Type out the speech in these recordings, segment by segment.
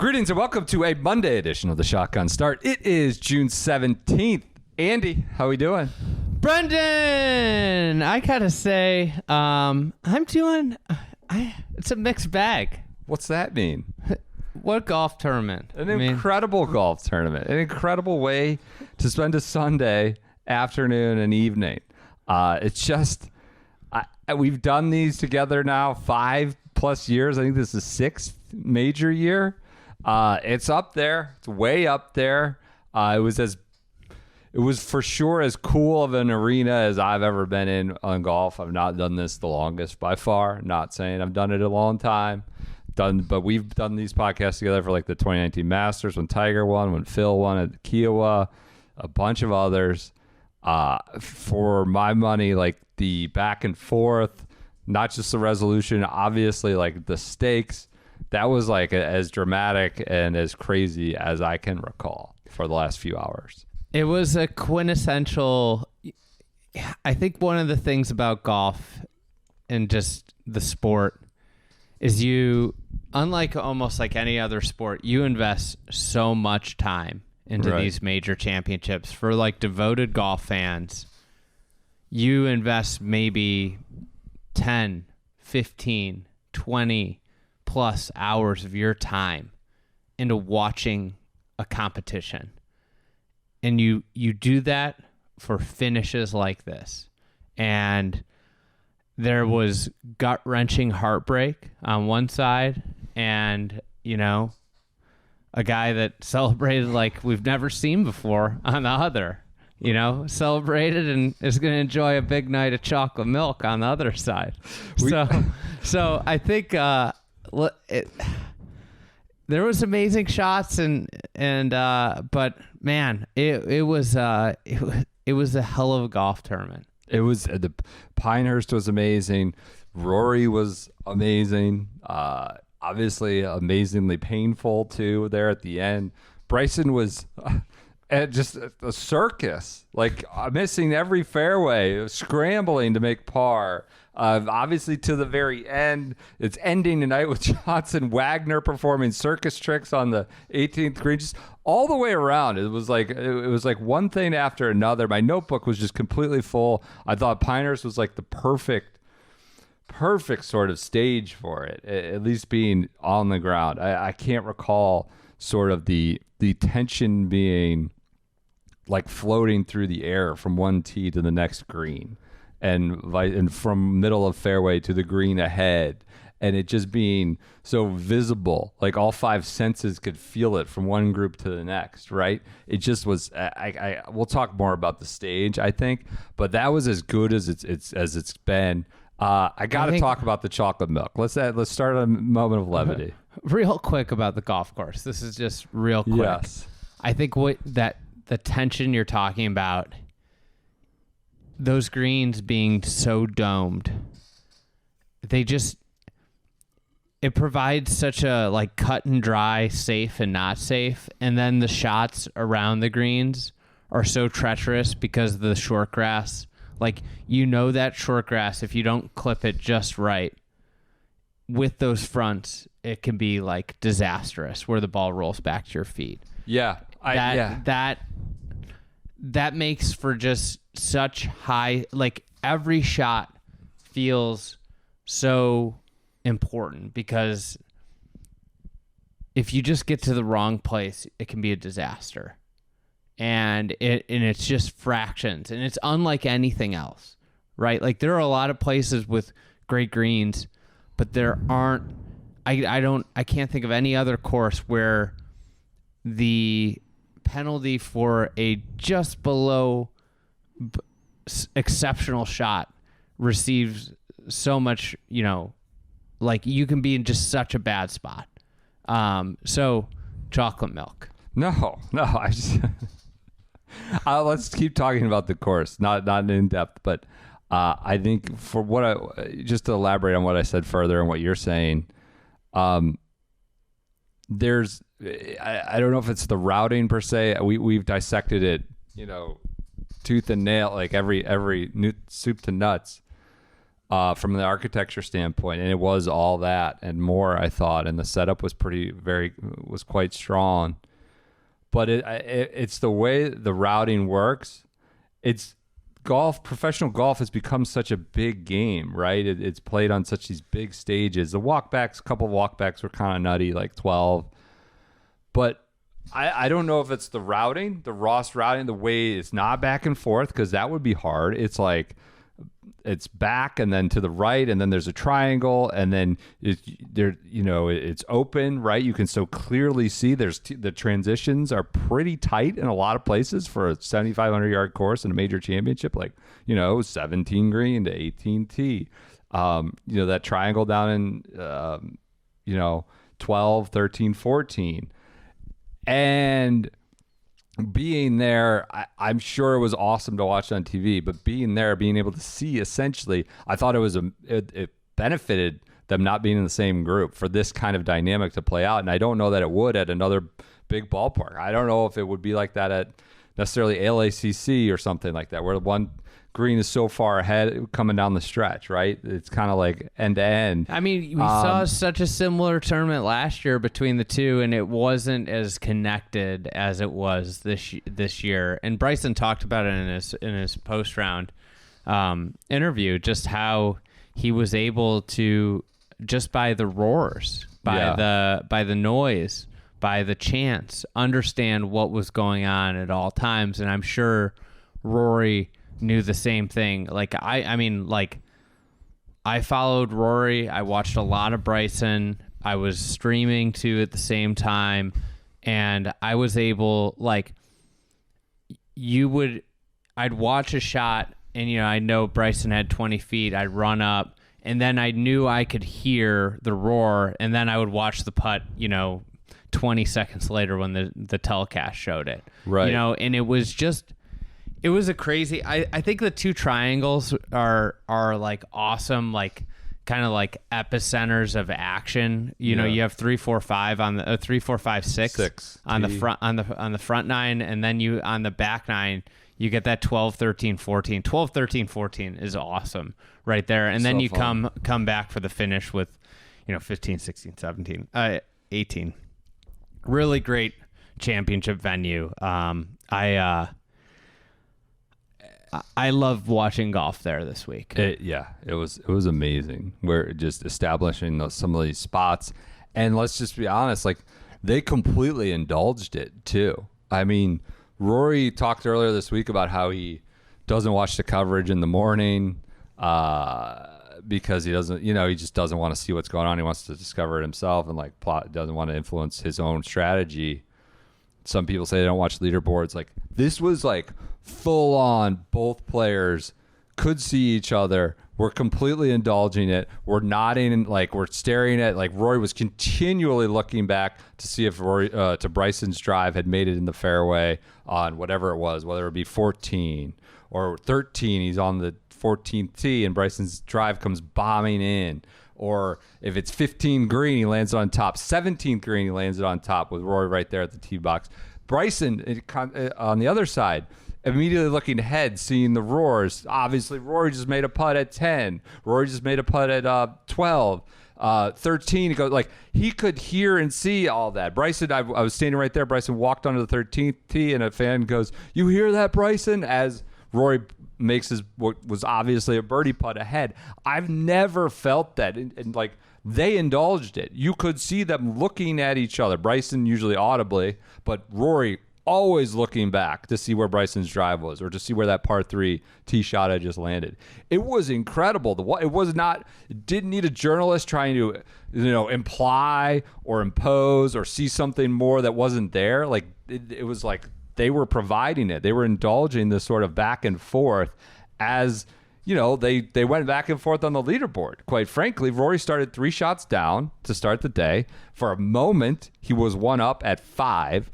Greetings and welcome to a Monday edition of the Shotgun Start. It is June 17th. Andy, how we doing? Brendan, I gotta say, I'm doing. It's a mixed bag. What's that mean? What golf tournament? An incredible golf tournament. An incredible way to spend a Sunday afternoon and evening. It's just, we've done these together now 5+ years. I think this is 6th major year. It's up there. It's way up there. It was for sure as cool of an arena as I've ever been in on golf. I've not done this the longest by far. Not saying I've done it a long time. But we've done these podcasts together for like the 2019 Masters, when Tiger won, when Phil won at Kiowa, a bunch of others. For my money, like the back and forth, not just the resolution, obviously like the stakes. That was like as dramatic and as crazy as I can recall for the last few hours. It was a quintessential. I think one of the things about golf and just the sport is unlike almost like any other sport, you invest so much time into these major championships. For like devoted golf fans, you invest maybe 10, 15, 20 plus hours of your time into watching a competition. And you do that for finishes like this. And there was gut-wrenching heartbreak on one side and, a guy that celebrated like we've never seen before on the other. Celebrated and is going to enjoy a big night of chocolate milk on the other side. So I think there was amazing shots but man, it was a hell of a golf tournament. It was the Pinehurst was amazing. Rory was amazing. Obviously, amazingly painful too. There at the end, Bryson was just a circus, like missing every fairway, scrambling to make par. Obviously, to the very end, it's ending tonight with Johnson Wagner performing circus tricks on the 18th green, just all the way around. It was like one thing after another. My notebook was just completely full. I thought Pinehurst was like the perfect sort of stage for it, at least being on the ground. I can't recall sort of the tension being like floating through the air from one tee to the next green. And from middle of fairway to the green ahead, and it just being so visible, like all 5 senses could feel it from one group to the next, right? It just was. We'll talk more about the stage, I think, but that was as good as it's been. I got to talk about the chocolate milk. Let's start a moment of levity. Real quick about the golf course. This is just real quick. Yes. I think the tension you're talking about. Those greens being so domed, it provides such a like cut and dry, safe and not safe. And then the shots around the greens are so treacherous because of the short grass. Like, that short grass, if you don't clip it just right with those fronts, it can be like disastrous where the ball rolls back to your feet. Yeah. That makes for just such high, like every shot feels so important, because if you just get to the wrong place, it can be a disaster. And it's just fractions, and it's unlike anything else, right? Like there are a lot of places with great greens, but there aren't, I can't think of any other course where the penalty for a just below exceptional shot receives so much, like you can be in just such a bad spot. So chocolate milk. No, I just let's keep talking about the course, not in depth, but I think for just to elaborate on what I said further and what you're saying, there's, I don't know if it's the routing per se. We've dissected it, tooth and nail, like every soup to nuts. from the architecture standpoint, and it was all that and more, I thought, and the setup was was quite strong. But it's the way the routing works. It's professional golf has become such a big game, right? It's played on such these big stages. The walkbacks, a couple of walkbacks were kind of nutty, like 12. But I don't know if it's the routing, the Ross routing, the way it's not back and forth, because that would be hard. It's like it's back and then to the right, and then there's a triangle, and then it's open, right? You can so clearly see the transitions are pretty tight in a lot of places for a 7,500 yard course in a major championship, like 17 green to 18 tee. That triangle down in 12, 13, 14, and being there, I'm sure it was awesome to watch on TV, but being there, being able to see, essentially, I thought it benefited them not being in the same group for this kind of dynamic to play out. And I don't know that it would at another big ballpark. I don't know if it would be like that at necessarily LACC or something like that, where one green is so far ahead coming down the stretch, right? It's kind of like end to end. I mean, we saw such a similar tournament last year between the two, and it wasn't as connected as it was this year. And Bryson talked about it in his post round interview, just how he was able to, just by the roars, by the noise, by the chants, understand what was going on at all times. And I'm sure Rory knew the same thing. Like I followed Rory. I watched a lot of Bryson. I was streaming too at the same time, and I was able, I'd watch a shot, and I know Bryson had 20 feet. I'd run up, and then I knew I could hear the roar, and then I would watch the putt 20 seconds later when the telecast showed it, right? And it was just, it was a crazy. I think the two triangles are like awesome, like kind of like epicenters of action. You have 3, 4, 5 on the 3, 4, 5, 6 on the front on the front nine, and then you on the back nine you get that 12, 13, 14. 12, 13, 14 is awesome right there, and then you fun. come back for the finish with 15, 16, 17, 18. Really great championship venue. I love watching golf there this week. It was amazing. We're just establishing some of these spots, and let's just be honest, like they completely indulged it too. I mean, Rory talked earlier this week about how he doesn't watch the coverage in the morning because he doesn't, he just doesn't want to see what's going on. He wants to discover it himself and doesn't want to influence his own strategy. Some people say they don't watch leaderboards. Like this was like full on, both players could see each other. We're completely indulging it. We're nodding and we're staring at, Rory was continually looking back to see if to Bryson's drive had made it in the fairway on whatever it was, whether it be 14 or 13. He's on the 14th tee and Bryson's drive comes bombing in. Or if it's 15 green, he lands it on top. 17th green, he lands it on top with Rory right there at the tee box. Bryson on the other side, immediately looking ahead, seeing the roars. Obviously, Rory just made a putt at 10. Rory just made a putt at 12. 13, he goes, he could hear and see all that. Bryson, I was standing right there. Bryson walked onto the 13th tee, and a fan goes, "You hear that, Bryson?" As Rory makes what was obviously a birdie putt ahead. I've never felt that, and they indulged it. You could see them looking at each other. Bryson usually audibly, but Rory always looking back to see where Bryson's drive was or to see where that par 3 tee shot had just landed. It was incredible. It didn't need a journalist trying to, imply or impose or see something more that wasn't there. It was like they were providing it. They were indulging this sort of back and forth as, they went back and forth on the leaderboard. Quite frankly, Rory started 3 shots down to start the day. For a moment, he was 1 up at 5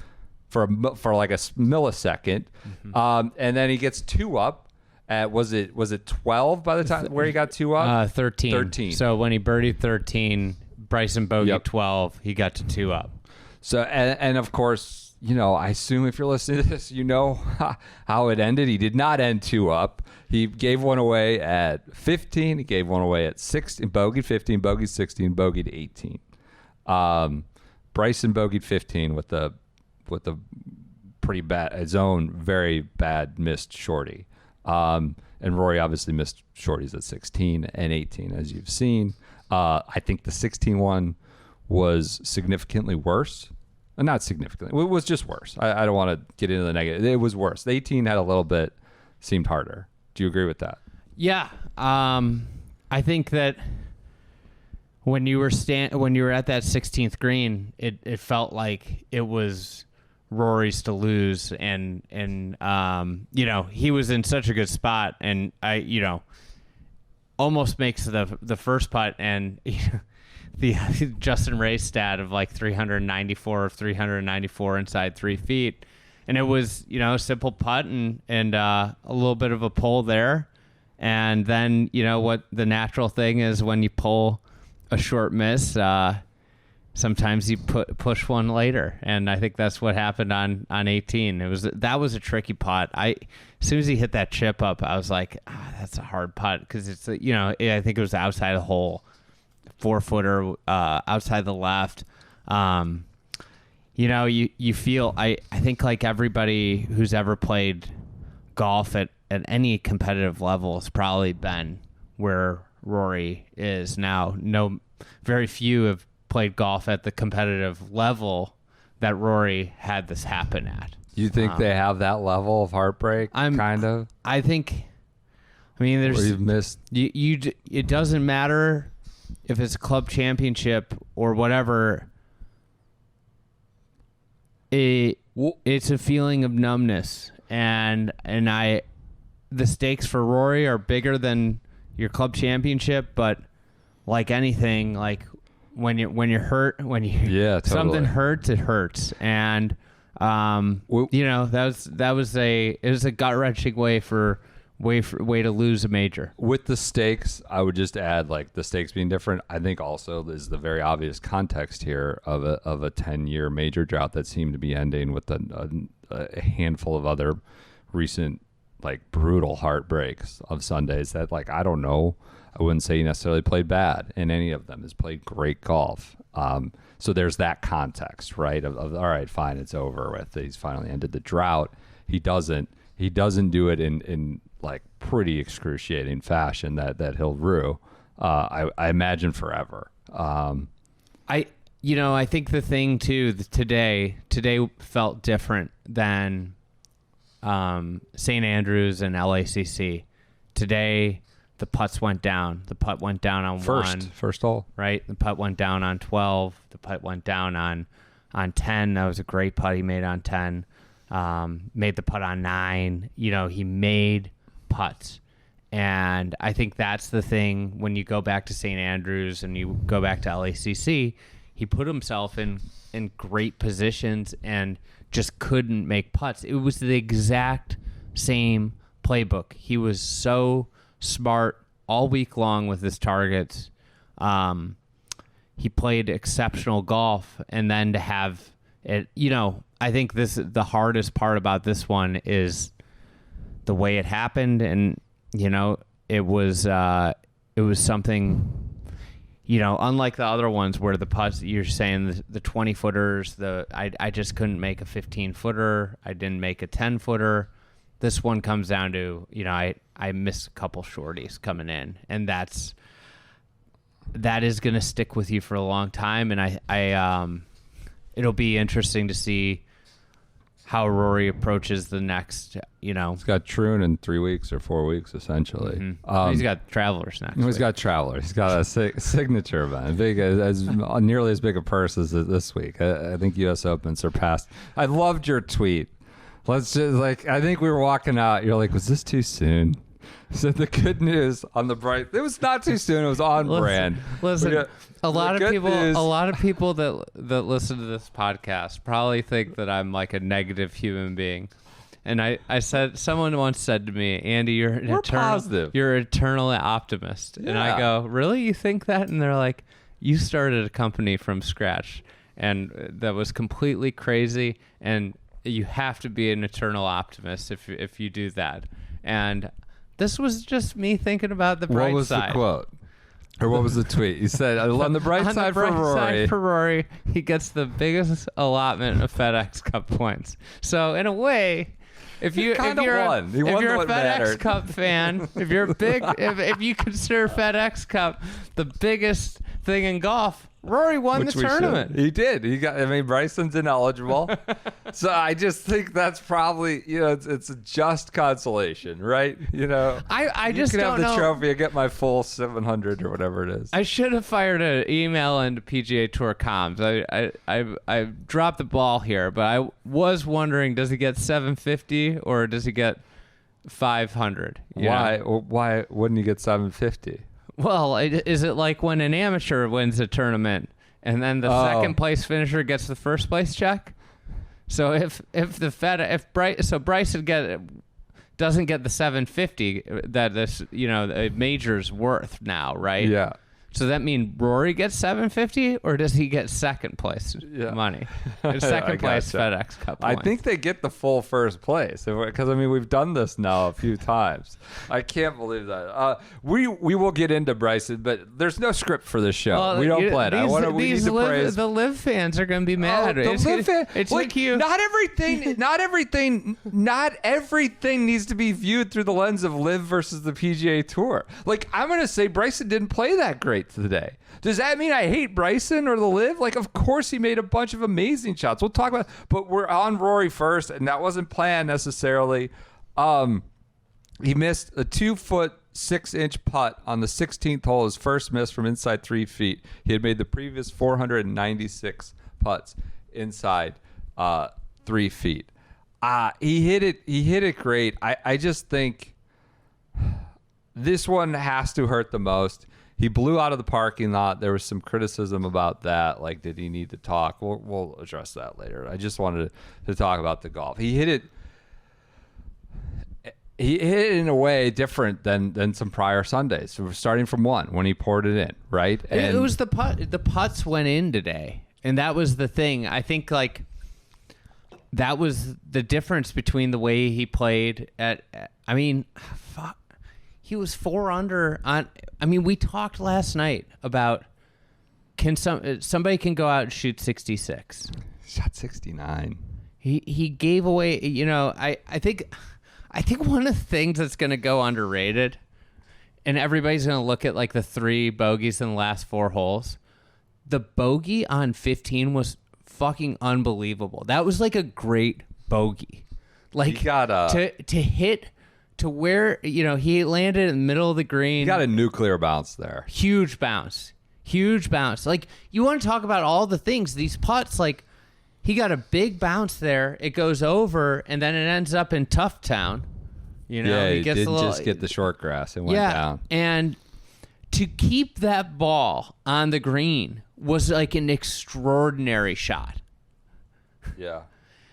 for like a millisecond. Mm-hmm. And then he gets 2 up at, was it 12 by the time where he got 2 up? 13. So when he birdied 13, Bryson bogeyed 12, he got to 2 up. So, and of course, I assume if you're listening to this, how it ended. He did not end 2 up. He gave one away at 15. He gave one away at 16. Bogeyed 15, bogeyed 16, bogeyed 18. Bryson bogeyed 15 with the pretty bad, his own very bad missed shorty. And Rory obviously missed shorties at 16 and 18, as you've seen. I think the 16 one was significantly worse. Not significantly. It was just worse. I don't want to get into the negative. It was worse. The 18 had a little bit, seemed harder. Do you agree with that? Yeah. I think that when you were at that 16th green, it felt like it was Rory's to lose, and he was in such a good spot, and almost makes the first putt, and the Justin Ray stat of like 394 inside 3 feet, and it was a simple putt and a little bit of a pull there, and then what the natural thing is when you pull a short miss, sometimes you push one later, and I think that's what happened on 18. That was a tricky putt. As soon as he hit that chip up, I was like, that's a hard putt, because it's I think it was outside the hole, 4-footer outside the left. You feel I think like everybody who's ever played golf at any competitive level has probably been where Rory is now. Very few have played golf at the competitive level that Rory had this happen at. You think they have that level of heartbreak? Kind of. I think. I mean, there's. Or you've missed. It doesn't matter if it's a club championship or whatever. It's a feeling of numbness, and the stakes for Rory are bigger than your club championship, but like anything, like when you're hurt, totally. Something hurts, it hurts, and that was a gut wrenching way to lose a major. With the stakes, I would just add, like, the stakes being different. I think also there's the very obvious context here of a 10-year major drought that seemed to be ending with a handful of other recent, like, brutal heartbreaks of Sundays that, like, I don't know. I wouldn't say he necessarily played bad in any of them. He's played great golf. So there's that context, right? Of all right, fine, it's over with. He's finally ended the drought. He doesn't do it in like pretty excruciating fashion that he'll rue. I imagine forever. I think the thing too, today felt different than St. Andrews and LACC. Today, the putts went down. The putt went down on first hole. Right? The putt went down on 12. The putt went down on 10. That was a great putt he made on 10. Made the putt on 9. He made putts. And I think that's the thing when you go back to St. Andrews and you go back to LACC, he put himself in great positions and just couldn't make putts. It was the exact same playbook. He was so smart all week long with his targets. He played exceptional golf, and then to have it, I think the hardest part about this one is the way it happened, and it was something, unlike the other ones where the putts, you're saying the 20 footers, I just couldn't make a 15 footer, I didn't make a 10 footer. This one comes down to, I missed a couple shorties coming in, and that is going to stick with you for a long time. And it'll be interesting to see how Rory approaches the next, He's got Troon in 3 weeks or 4 weeks, essentially. Mm-hmm. He's got Travelers next. He's got Travelers. He's got a signature event, nearly as big a purse as this week. I think U.S. Open surpassed. I loved your tweet. Let's just, I think we were walking out. You're like, was this too soon? So the good news on the bright, it was not too soon. It was on brand. Listen, a lot of people that listen to this podcast probably think that I'm like a negative human being. And I said, someone once said to me, Andy, you're positive. You're an eternal optimist. Yeah. And I go, really? You think that? And they're like, you started a company from scratch. and that was completely crazy. And you have to be an eternal optimist if you do that. And this was just me thinking about the bright side. What was the quote? Or what was the tweet? You said, on the bright side for Rory. He gets the biggest allotment of FedEx Cup points. So in a way, if you're a FedEx Cup fan, if you're big, if you consider FedEx Cup the biggest thing in golf, Rory won the tournament. He did. Bryson's ineligible. So I just think that's probably, it's a just consolation, right? I just don't know. You can have the trophy. I get my full 700 or whatever it is. I should have fired an email into PGA Tour comms. I dropped the ball here, but I was wondering, does he get 750 or does he get 500? Why wouldn't he get 750? Well, is it like when an amateur wins a tournament and then the second place finisher gets the first place check? So if Bryson doesn't get the 750 that this a major's worth now, right? Yeah. So that means Rory gets 750, or does he get second place money? Second place FedEx Cup points. I think they get the full first place because we've done this now a few times. I can't believe that. We will get into Bryson, but there's no script for this show. Well, we don't plan. The LIV fans are going to be mad. It's like you. Not everything needs to be viewed through the lens of LIV versus the PGA Tour. Like, I'm going to say Bryson didn't play that great today. Does that mean I hate Bryson or the LIV? Like, of course he made a bunch of amazing shots. We'll talk about, but we're on Rory first, and that wasn't planned necessarily. He missed a 2-foot 6-inch putt on the 16th hole, his first miss from inside 3 feet. He had made the previous 496 putts inside 3 feet. He hit it great. I just think this one has to hurt the most. He blew out of the parking lot. There was some criticism about that. Like, did he need to talk? We'll address that later. I just wanted to talk about the golf. He hit it in a way different than some prior Sundays. So we're starting from one when he poured it in, right? And it was the putt. The putts went in today, and that was the thing. I think that was the difference between the way he played fuck. He was 4 under on. We talked last night about somebody can go out and shoot 66. Shot 69. He gave away. I think one of the things that's going to go underrated, and everybody's going to look at like the 3 bogeys in the last 4 holes. The bogey on 15 was fucking unbelievable. That was like a great bogey. Like, he got to hit. To where, he landed in the middle of the green. He got a nuclear bounce there. Huge bounce. Like, you want to talk about all the things. These putts, like, he got a big bounce there. It goes over, and then it ends up in Tough Town. He didn't just get the short grass. It went down. And to keep that ball on the green was like an extraordinary shot. Yeah.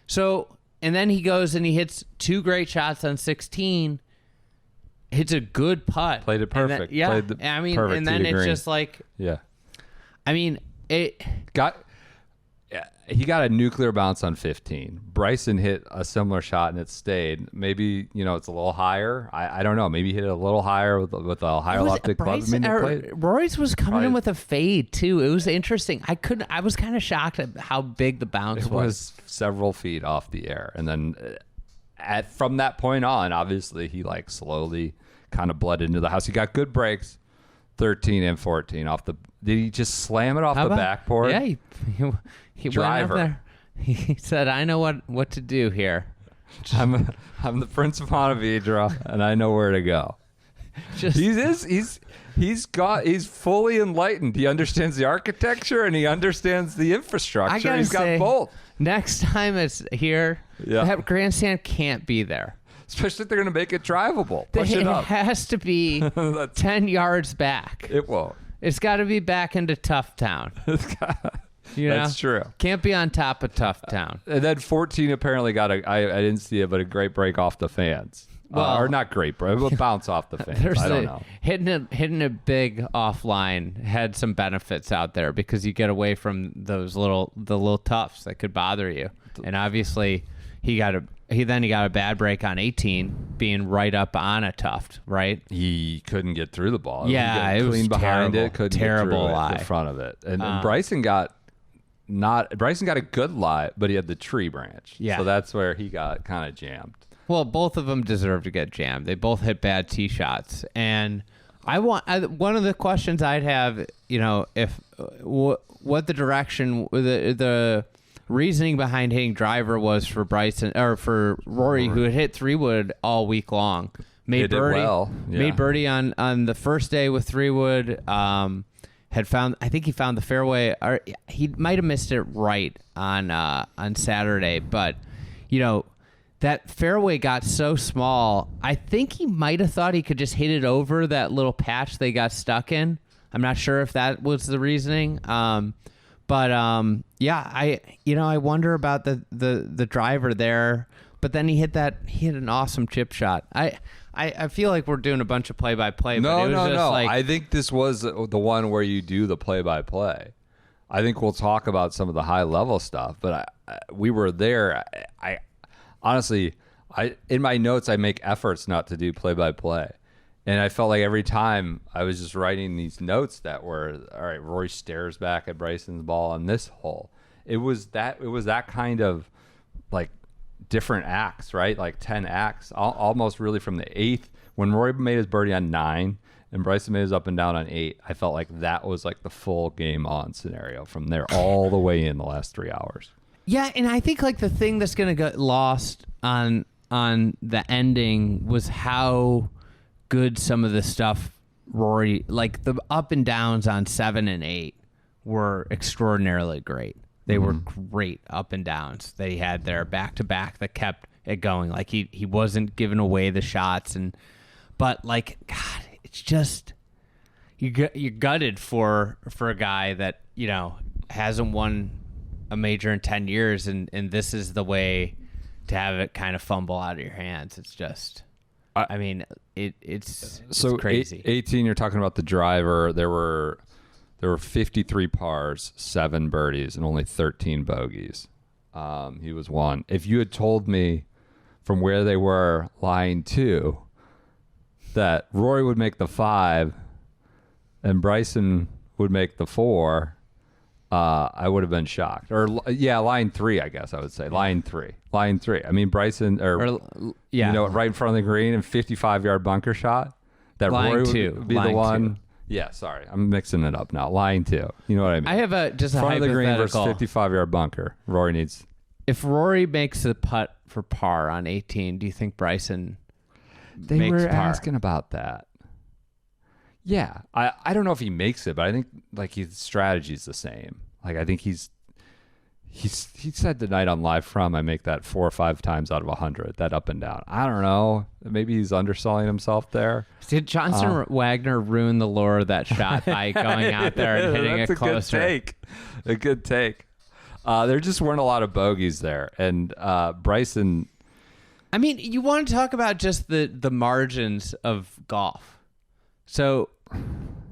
So... And then he goes and he hits 2 great shots on 16. Hits a good putt. Played it perfect. Perfect and then it's just like... Yeah. He got a nuclear bounce on 15. Bryson hit a similar shot and it stayed. Maybe, it's a little higher. I don't know. Maybe he hit it a little higher with a higher lofted club. Rory's was coming in with a fade too. It was interesting. I was kind of shocked at how big the bounce was. It was several feet off the air. And then from that point on, obviously he slowly kind of bled into the house. He got good breaks, 13 and 14 off the... Did he just slam it off the backboard? Yeah, he went up there. He said, "I know what to do here. I'm the Prince of Pontevedra, and I know where to go." He's fully enlightened. He understands the architecture and he understands the infrastructure. He's got both. Next time it's here, that grandstand can't be there. Especially if they're going to make it drivable. Push it up. It has to be 10 yards back. It won't. It's got to be back into Tough Town. That's true. Can't be on top of Tough Town. And then 14 apparently got I didn't see it, but a great break off the fans. Well, or not great, bro. It will bounce off the fans. I don't know. Hitting a big offline had some benefits out there because you get away from the little toughs that could bother you. And obviously, he got a bad break on 18, being right up on a tuft. Right? He couldn't get through the ball. It was clean behind terrible, it. Couldn't terrible get through lie. the front of it. And Bryson got a good lie, but he had the tree branch. Yeah. So that's where he got kind of jammed. Well, both of them deserve to get jammed. They both hit bad tee shots, and one of the questions I'd have, if what the direction, the reasoning behind hitting driver was for Bryson or for Rory, who had hit 3-wood all week long, made birdie on the first day with 3-wood. I think he found the fairway, or he might have missed it right on Saturday, but that fairway got so small, I think he might have thought he could just hit it over that little patch they got stuck in. I'm not sure if that was the reasoning. I wonder about the driver there. But then he hit an awesome chip shot. I feel like we're doing a bunch of play-by-play. No. Like, I think this was the one where you do the play-by-play. I think we'll talk about some of the high-level stuff, but we were there. Honestly, in my notes, I make efforts not to do play-by-play. And I felt like every time I was just writing these notes that were, all right, Rory stares back at Bryson's ball on this hole. It was that kind of like different acts, right? Like 10 acts, almost really from the 8th. When Rory made his birdie on 9 and Bryson made his up and down on 8, I felt like that was like the full game on scenario from there all the way in the last 3 hours. Yeah, and I think like the thing that's going to get lost on the ending was how good some of the stuff Rory, like the up and downs on 7 and 8 were extraordinarily great. They were great up and downs that he had there back to back that kept it going. Like he wasn't giving away the shots, but like, God, it's just you're gutted for a guy that hasn't won a major in 10 years, and this is the way to have it kind of fumble out of your hands. It's just, it's crazy. 18, you're talking about the driver. There were 53 pars, 7 birdies, and only 13 bogeys. He was one. If you had told me from where they were line 2 that Rory would make the 5 and Bryson would make the 4, I would have been shocked. Or line 3, I guess I would say. Line 3. I mean, Bryson, right in front of the green and 55-yard bunker shot. That line Rory 2. would be the one. 2. Yeah, sorry. I'm mixing it up now. Line 2. You know what I mean? I have just a front of the green versus hypothetical. 55-yard bunker. Rory needs. If Rory makes a putt for par on 18, do you think Bryson They makes were par? asking about that. Yeah. I don't know if he makes it, but I think like his strategy's the same. Like I think he said tonight on Live From, I make that 4 or 5 times out of 100, that up and down. I don't know. Maybe he's underselling himself there. Did Johnson Wagner ruin the lure of that shot by going out there and hitting it closer? A good take. There just weren't a lot of bogeys there. And Bryson... I mean, you want to talk about just the margins of golf. So...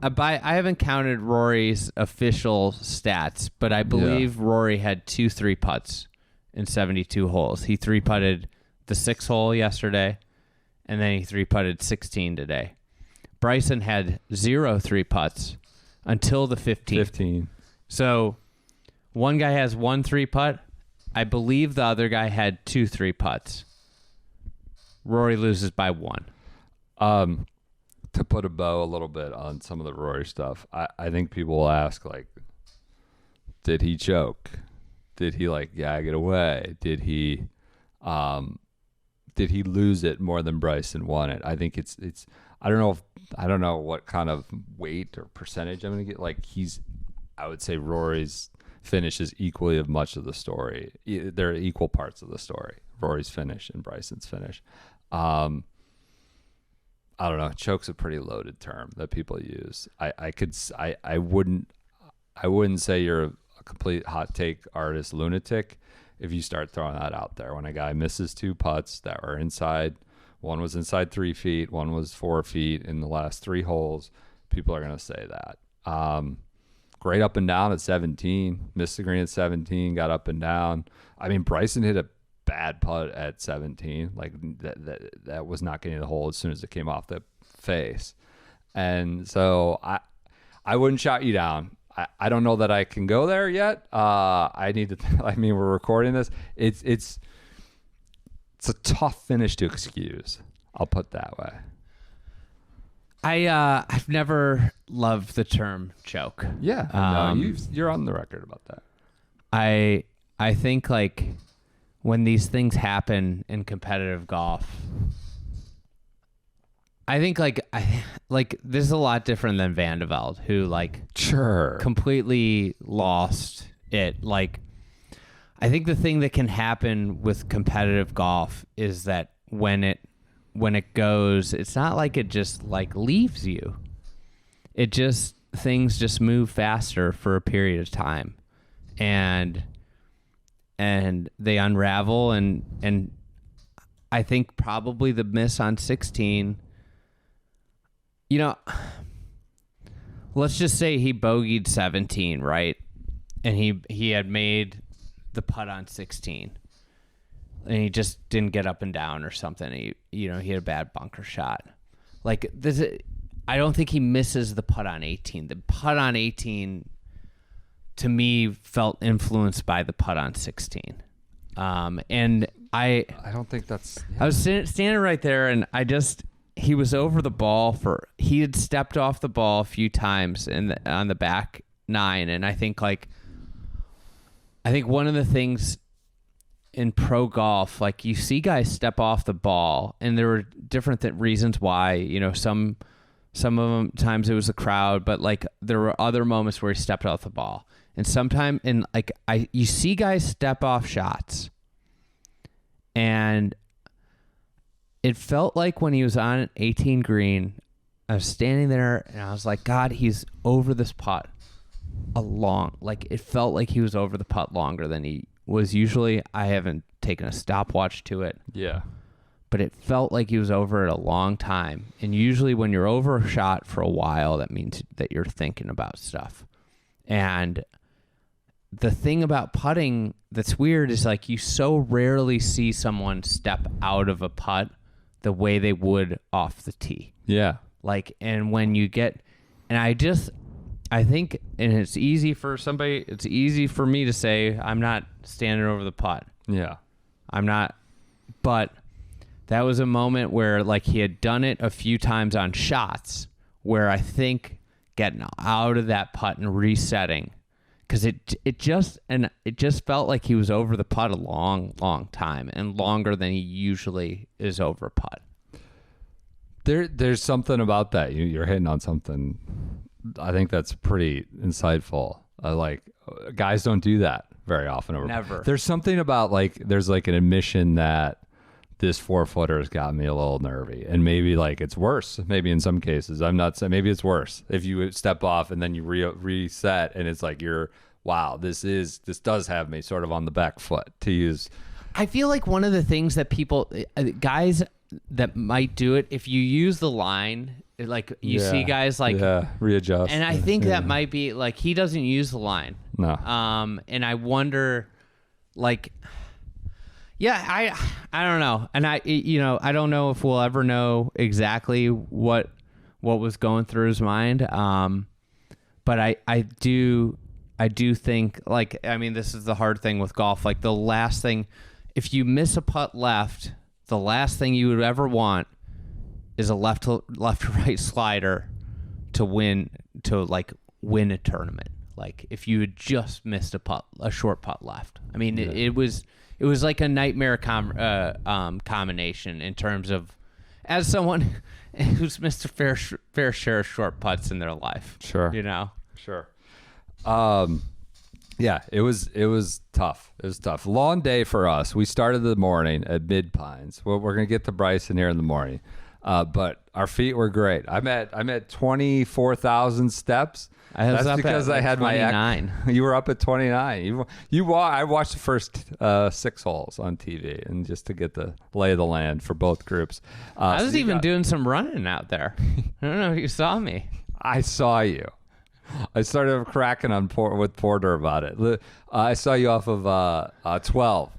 I haven't counted Rory's official stats, but I believe Rory had 2 3-putts in 72 holes. He 3-putted the 6th hole yesterday, and then he 3-putted 16 today. Bryson had 0 3-putts until the 15th. So one guy has 1 3-putt. I believe the other guy had 2 3-putts. Rory loses by 1. To put a bow a little bit on some of the Rory stuff, I think people will ask, like, did he choke? Did he gag it away? Did he lose it more than Bryson won it? I think it's I don't know what kind of weight or percentage I'm gonna get. I would say Rory's finish is equally as much of the story. They're equal parts of the story. Rory's finish and Bryson's finish. I don't know. Choke's a pretty loaded term that people use. I wouldn't say you're a complete hot take artist lunatic if you start throwing that out there. When a guy misses 2 putts that were inside One was inside 3 feet. One was 4 feet in the last 3 holes. People are going to say that. Great up and down at 17. Missed the green at 17. Got up and down. I mean, Bryson hit a bad putt at 17. Like that was not getting the hole as soon as it came off the face. And so I wouldn't shout you down. I don't know that I can go there yet. I need to. I mean, we're recording this. It's a tough finish to excuse. I'll put it that way. I've never loved the term choke. Yeah, no, you're on the record about that. I think like when these things happen in competitive golf, I think like this is a lot different than Van de Velde, who like completely lost it. Like, I think the thing that can happen with competitive golf is that when it goes, it's not like it just like leaves you. It just, things just move faster for a period of time, and they unravel, and I think probably the miss on 16. You know, let's just say he bogeyed 17, right? And he had made the putt on 16, and he just didn't get up and down or something. He had a bad bunker shot. Like this, I don't think he misses the putt on 18. The putt on 18, to me, felt influenced by the putt on 16. And I don't think that's. Yeah. I was standing right there, and he was over the ball he had stepped off the ball a few times on the back 9, and I think one of the things in pro golf, like you see guys step off the ball, and there were different reasons why. You know, some of them times it was the crowd, but like there were other moments where he stepped off the ball, and sometimes you see guys step off shots, and it felt like when he was on an 18 green, I was standing there and I was like, God, he's over this putt it felt like he was over the putt longer than he was usually. I haven't taken a stopwatch to it. Yeah. But it felt like he was over it a long time. And usually when you're over a shot for a while, that means that you're thinking about stuff. And the thing about putting that's weird is like you so rarely see someone step out of a putt the way they would off the tee. Yeah. Like, and when you get, and I think, and it's easy for me to say, I'm not standing over the putt. Yeah. I'm not, but that was a moment where like he had done it a few times on shots where I think getting out of that putt and resetting, because it just felt like he was over the putt a long time, and longer than he usually is over a putt. There's something about that. You're hitting on something. I think that's pretty insightful. Guys don't do that very often. Never. There's something about there's like an admission that this 4-footer has got me a little nervy, and maybe like it's worse. Maybe in some cases, I'm not saying, maybe it's worse if you step off and then you reset, and it's like this does have me sort of on the back foot, to use. I feel like one of the things that guys that might do it, if you use the line, like you see guys like readjust, and I think that might be like he doesn't use the line. No. And I wonder, like. Yeah, I don't know. And I don't know if we'll ever know exactly what was going through his mind. But I do think, like, I mean, this is the hard thing with golf. Like, the last thing, if you miss a putt left, the last thing you would ever want is a left to right slider to win a tournament. Like, if you had just missed a short putt left. I mean, it was like a nightmare combination in terms of, as someone who's missed a fair share of short putts in their life. Sure. Sure. Yeah, it was tough. It was tough. Long day for us. We started the morning at Mid Pines. Well, we're going to get to Bryson here in the morning. But our feet were great. I'm at 24,000 steps. That's because I had 29. You were up at 29. I watched the first 6 holes on TV, and just to get the lay of the land for both groups. I was even doing some running out there. I don't know if you saw me. I saw you. I started cracking on with Porter about it. I saw you off of 12.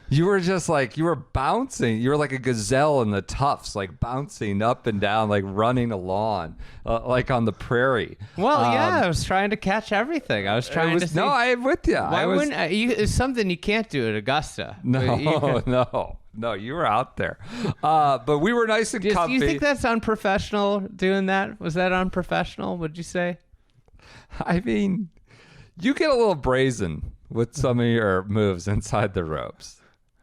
You were just like, you were bouncing. You were like a gazelle in the tufts, like bouncing up and down, like running along, like on the prairie. Well, I was trying to catch everything. I was trying to see. No, I'm with you. It's something you can't do at Augusta. No, you were out there. But we were nice and comfy. Do you think that's unprofessional doing that? Was that unprofessional, would you say? I mean, you get a little brazen with some of your moves inside the ropes.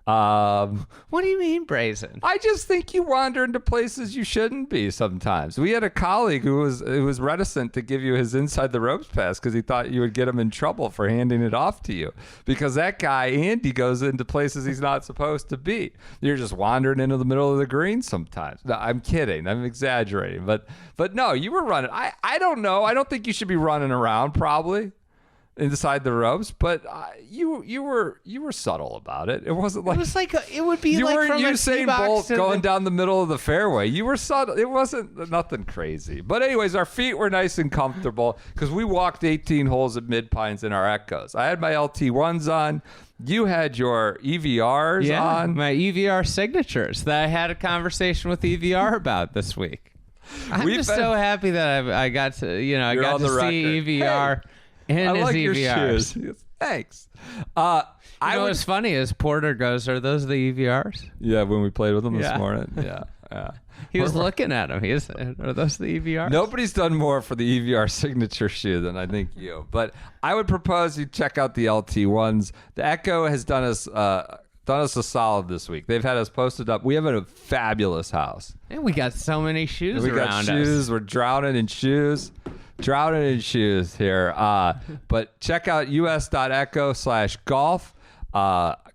What do you mean brazen? I just think you wander into places you shouldn't be sometimes. We had a colleague who was reticent to give you his inside the ropes pass because he thought you would get him in trouble for handing it off to you, because that guy Andy goes into places he's not supposed to be. You're just wandering into the middle of the green sometimes. No, I'm kidding. I'm exaggerating. But no, you were running. I don't know. I don't think you should be running around probably inside the ropes, but you were subtle about it. It wasn't like it would be like from Usain Bolt going down the middle of the fairway. You were subtle. It wasn't nothing crazy. But anyways, our feet were nice and comfortable because we walked 18 holes at Mid Pines in our Eccos. I had my LT1s on. You had your EVRs on. My EVR signatures that I had a conversation with EVR about this week. I'm just so happy that I got to see EVR. Hey. I like your shoes. Thanks. What's funny is Porter goes, "Are those the EVRs?" Yeah, when we played with him this morning. Yeah. He was looking at them. Are those the EVRs? Nobody's done more for the EVR signature shoe than I think you. But I would propose you check out the LT1s. The Ecco has done us a solid this week. They've had us posted up. We have a fabulous house. And we got so many shoes around us. We got shoes. We're drowning in shoes here. But check out us.echo/golf.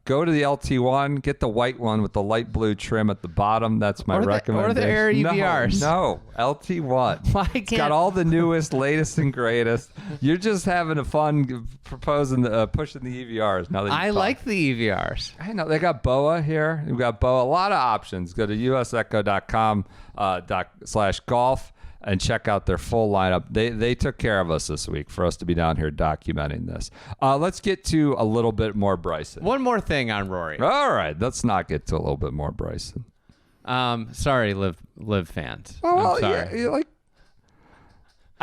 Go to the LT1, get the white one with the light blue trim at the bottom. That's my recommendation. Or the Air EVRs. No, LT1. Why can't? It's got all the newest, latest, and greatest. You're just having a fun pushing the EVRs. Now that I like the EVRs. I know. They got BOA here. We've got BOA. A lot of options. Go to usecho.com/golf. And check out their full lineup. They took care of us this week for us to be down here documenting this. Let's get to a little bit more Bryson. One more thing on Rory. All right, let's not get to a little bit more Bryson. Sorry, live fans. Oh, I'm sorry. Yeah,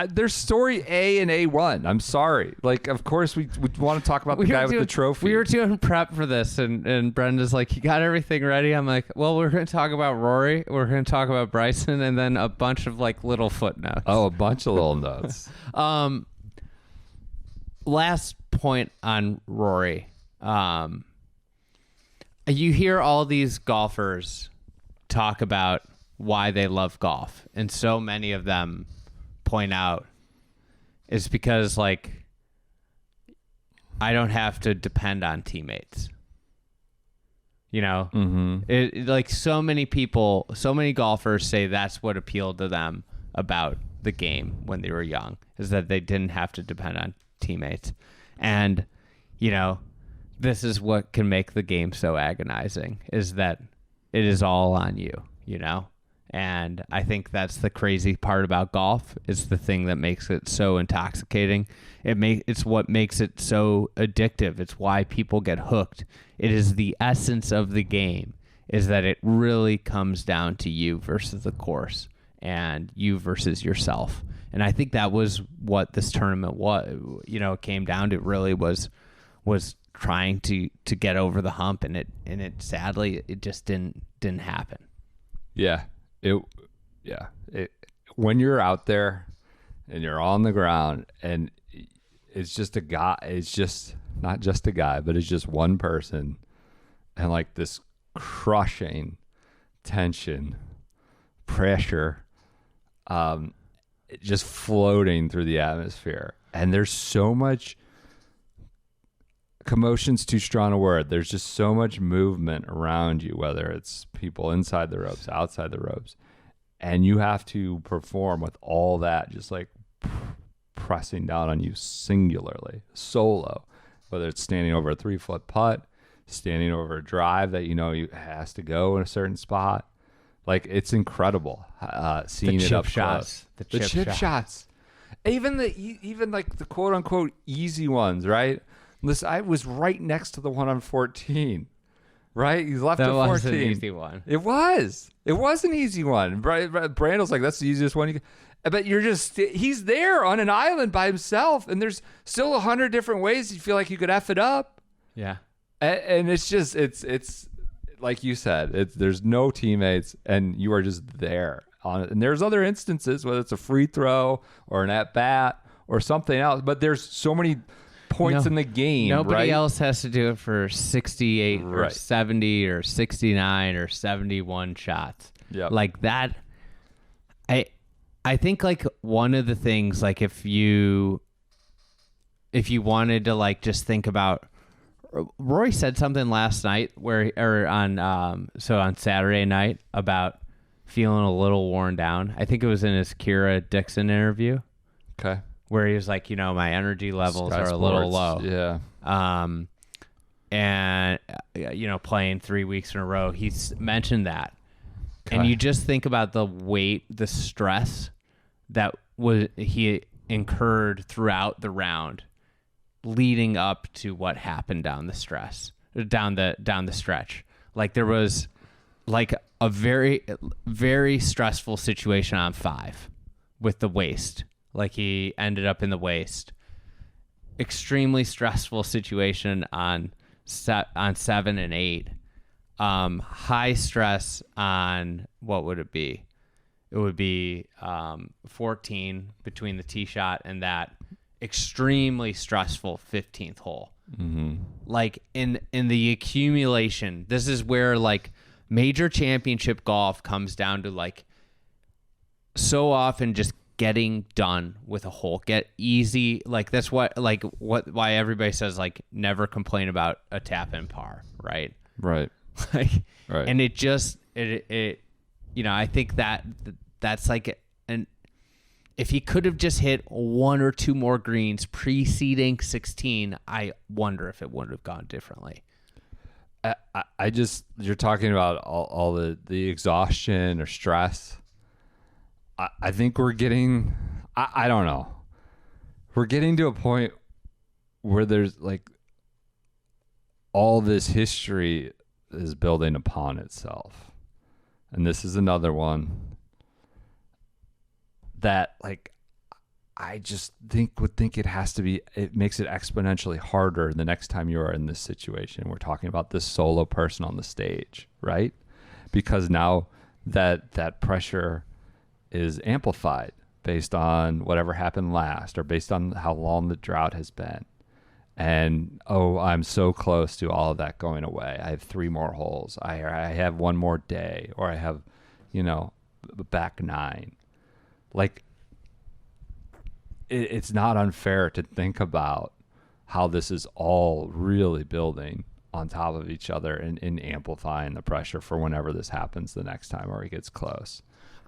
there's story A and A1. I'm sorry. Like, of course, we want to talk about the guy with the trophy. We were doing prep for this, and Brenda's like, "You got everything ready?" I'm like, "Well, we're going to talk about Rory. We're going to talk about Bryson, and then a bunch of like little footnotes." Oh, a bunch of little notes. Last point on Rory. You hear all these golfers talk about why they love golf, and so many of them point out is because like I don't have to depend on teammates. You know, It like so many people, so many golfers say that's what appealed to them about the game when they were young, is that they didn't have to depend on teammates. And, you know, this is what can make the game so agonizing, is that it is all on you, you know? And I think that's the crazy part about golf. It's the thing that makes it so intoxicating. It's what makes it so addictive. It's why people get hooked. It is the essence of the game, is that it really comes down to you versus the course and you versus yourself. And I think that was what this tournament was. You know, it came down to. It really was trying to get over the hump, and it sadly it just didn't happen. Yeah. When you're out there and you're on the ground and it's just a guy, it's just not just a guy, but it's just one person, and like this crushing tension, pressure, just floating through the atmosphere. And there's so much, commotion's too strong a word. There's just so much movement around you, whether it's people inside the ropes, outside the ropes. and you have to perform with all that just like pressing down on you singularly, solo, whether it's standing over a 3-foot putt, standing over a drive that you has to go in a certain spot. Like, it's incredible seeing the it chip up shots, close. the chip shots. Even like the quote unquote easy ones, right? Listen, I was right next to the one on 14. Right? He's left That to 14. was an easy one. It was. It was an easy one. Brandon's like, that's the easiest one. But he's there on an island by himself, and there's still 100 different ways you feel like you could F it up. Yeah. And it's just, it's like you said, there's no teammates, and you are just there on it. And there's other instances, whether it's a free throw or an at bat or something else, but there's so many points in the game. Nobody else has to do it for 68 or 70 or 69 or 71 shots. Yeah. Like that. I think like one of the things, like if you wanted to like just think about, Rory said something last night on Saturday night about feeling a little worn down. I think it was in his Kira Dixon interview. Okay. Where he was like, my energy levels Sky are Sports, a little low. Yeah. And playing 3 weeks in a row, he's mentioned that. Okay. And you just think about the weight, the stress that he incurred throughout the round, leading up to what happened down the stretch. Like there was like a very, very stressful situation on 5 with the waist. Like he ended up in the waist. Extremely stressful situation on 7 and 8. High stress on, what would it be? It would be 14 between the tee shot and that extremely stressful 15th hole. Mm-hmm. Like in the accumulation, this is where like major championship golf comes down to like so often just getting done with a hole, get easy. Like that's why everybody says like never complain about a tap in par, right? Right. Like, right. And it just I think that's like if he could have just hit 1 or 2 more greens preceding 16, I wonder if it would have gone differently. You're talking about all the exhaustion or stress. I think we're getting, I don't know. We're getting to a point where there's like all this history is building upon itself. And this is another one that like, I just would think it has to be, it makes it exponentially harder the next time you are in this situation. We're talking about this solo person on the stage, right? Because now that pressure is amplified based on whatever happened last or based on how long the drought has been. And, I'm so close to all of that going away. I have 3 more holes. I have 1 more day, or I have, back 9. Like, it's not unfair to think about how this is all really building on top of each other and amplifying the pressure for whenever this happens the next time or he gets close.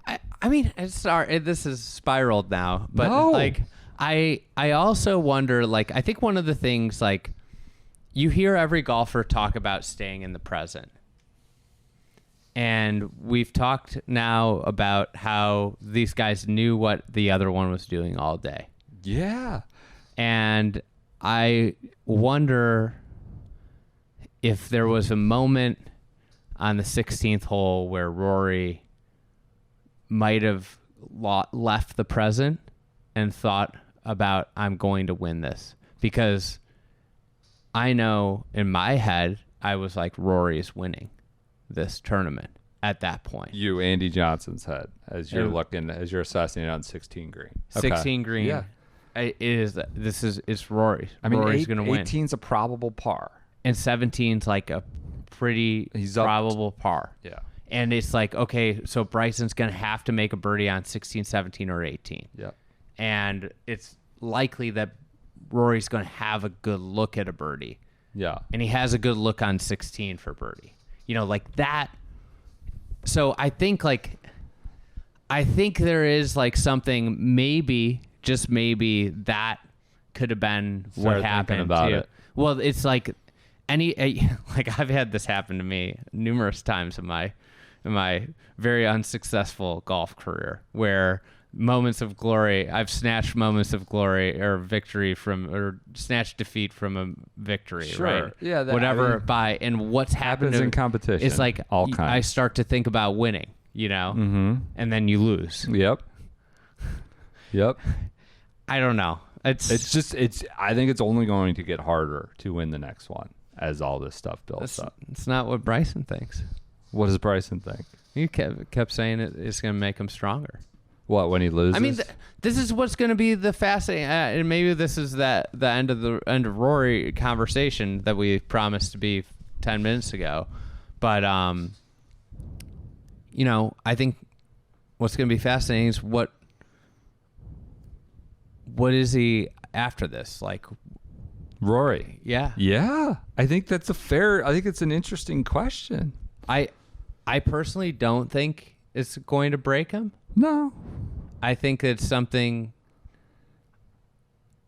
I mean, this is spiraled now, but no. Like I also wonder, like, I think one of the things, like, you hear every golfer talk about staying in the present. And we've talked now about how these guys knew what the other one was doing all day. Yeah. And I wonder if there was a moment on the 16th hole where Rory might have left the present and thought about, I'm going to win this. Because I know in my head, I was like, Rory is winning this tournament at that point. You, Andy Johnson's head, as you're assessing it on 16 green. 16 green. Yeah. It's Rory. I mean, Rory's going to win. 18's a probable par. And 17's like a pretty probable par. Yeah. And it's like, okay, so Bryson's going to have to make a birdie on 16, 17, or 18. Yeah. And it's likely that Rory's going to have a good look at a birdie. Yeah. And he has a good look on 16 for birdie. Like that. So I think, like, I think there is like something maybe, just maybe, that could have been what happened about too. it. Well, it's like like I've had this happen to me numerous times in my very unsuccessful golf career, where moments of glory, I've snatched moments of glory or victory or snatched defeat from a victory, Sure. right? Yeah, whatever. And what's happened in competition. It's like all kinds. I start to think about winning, and then you lose. Yep. I don't know. I think it's only going to get harder to win the next one as all this stuff builds up. It's not what Bryson thinks. What does Bryson think? He kept saying it's going to make him stronger. What, when he loses? I mean, this is what's going to be the fascinating, and maybe this is the end of Rory conversation that we promised to be 10 minutes ago. But I think what's going to be fascinating is what is he after this? Like, Rory. Yeah. Yeah. I think I think it's an interesting question. I personally don't think it's going to break him. No. I think it's something,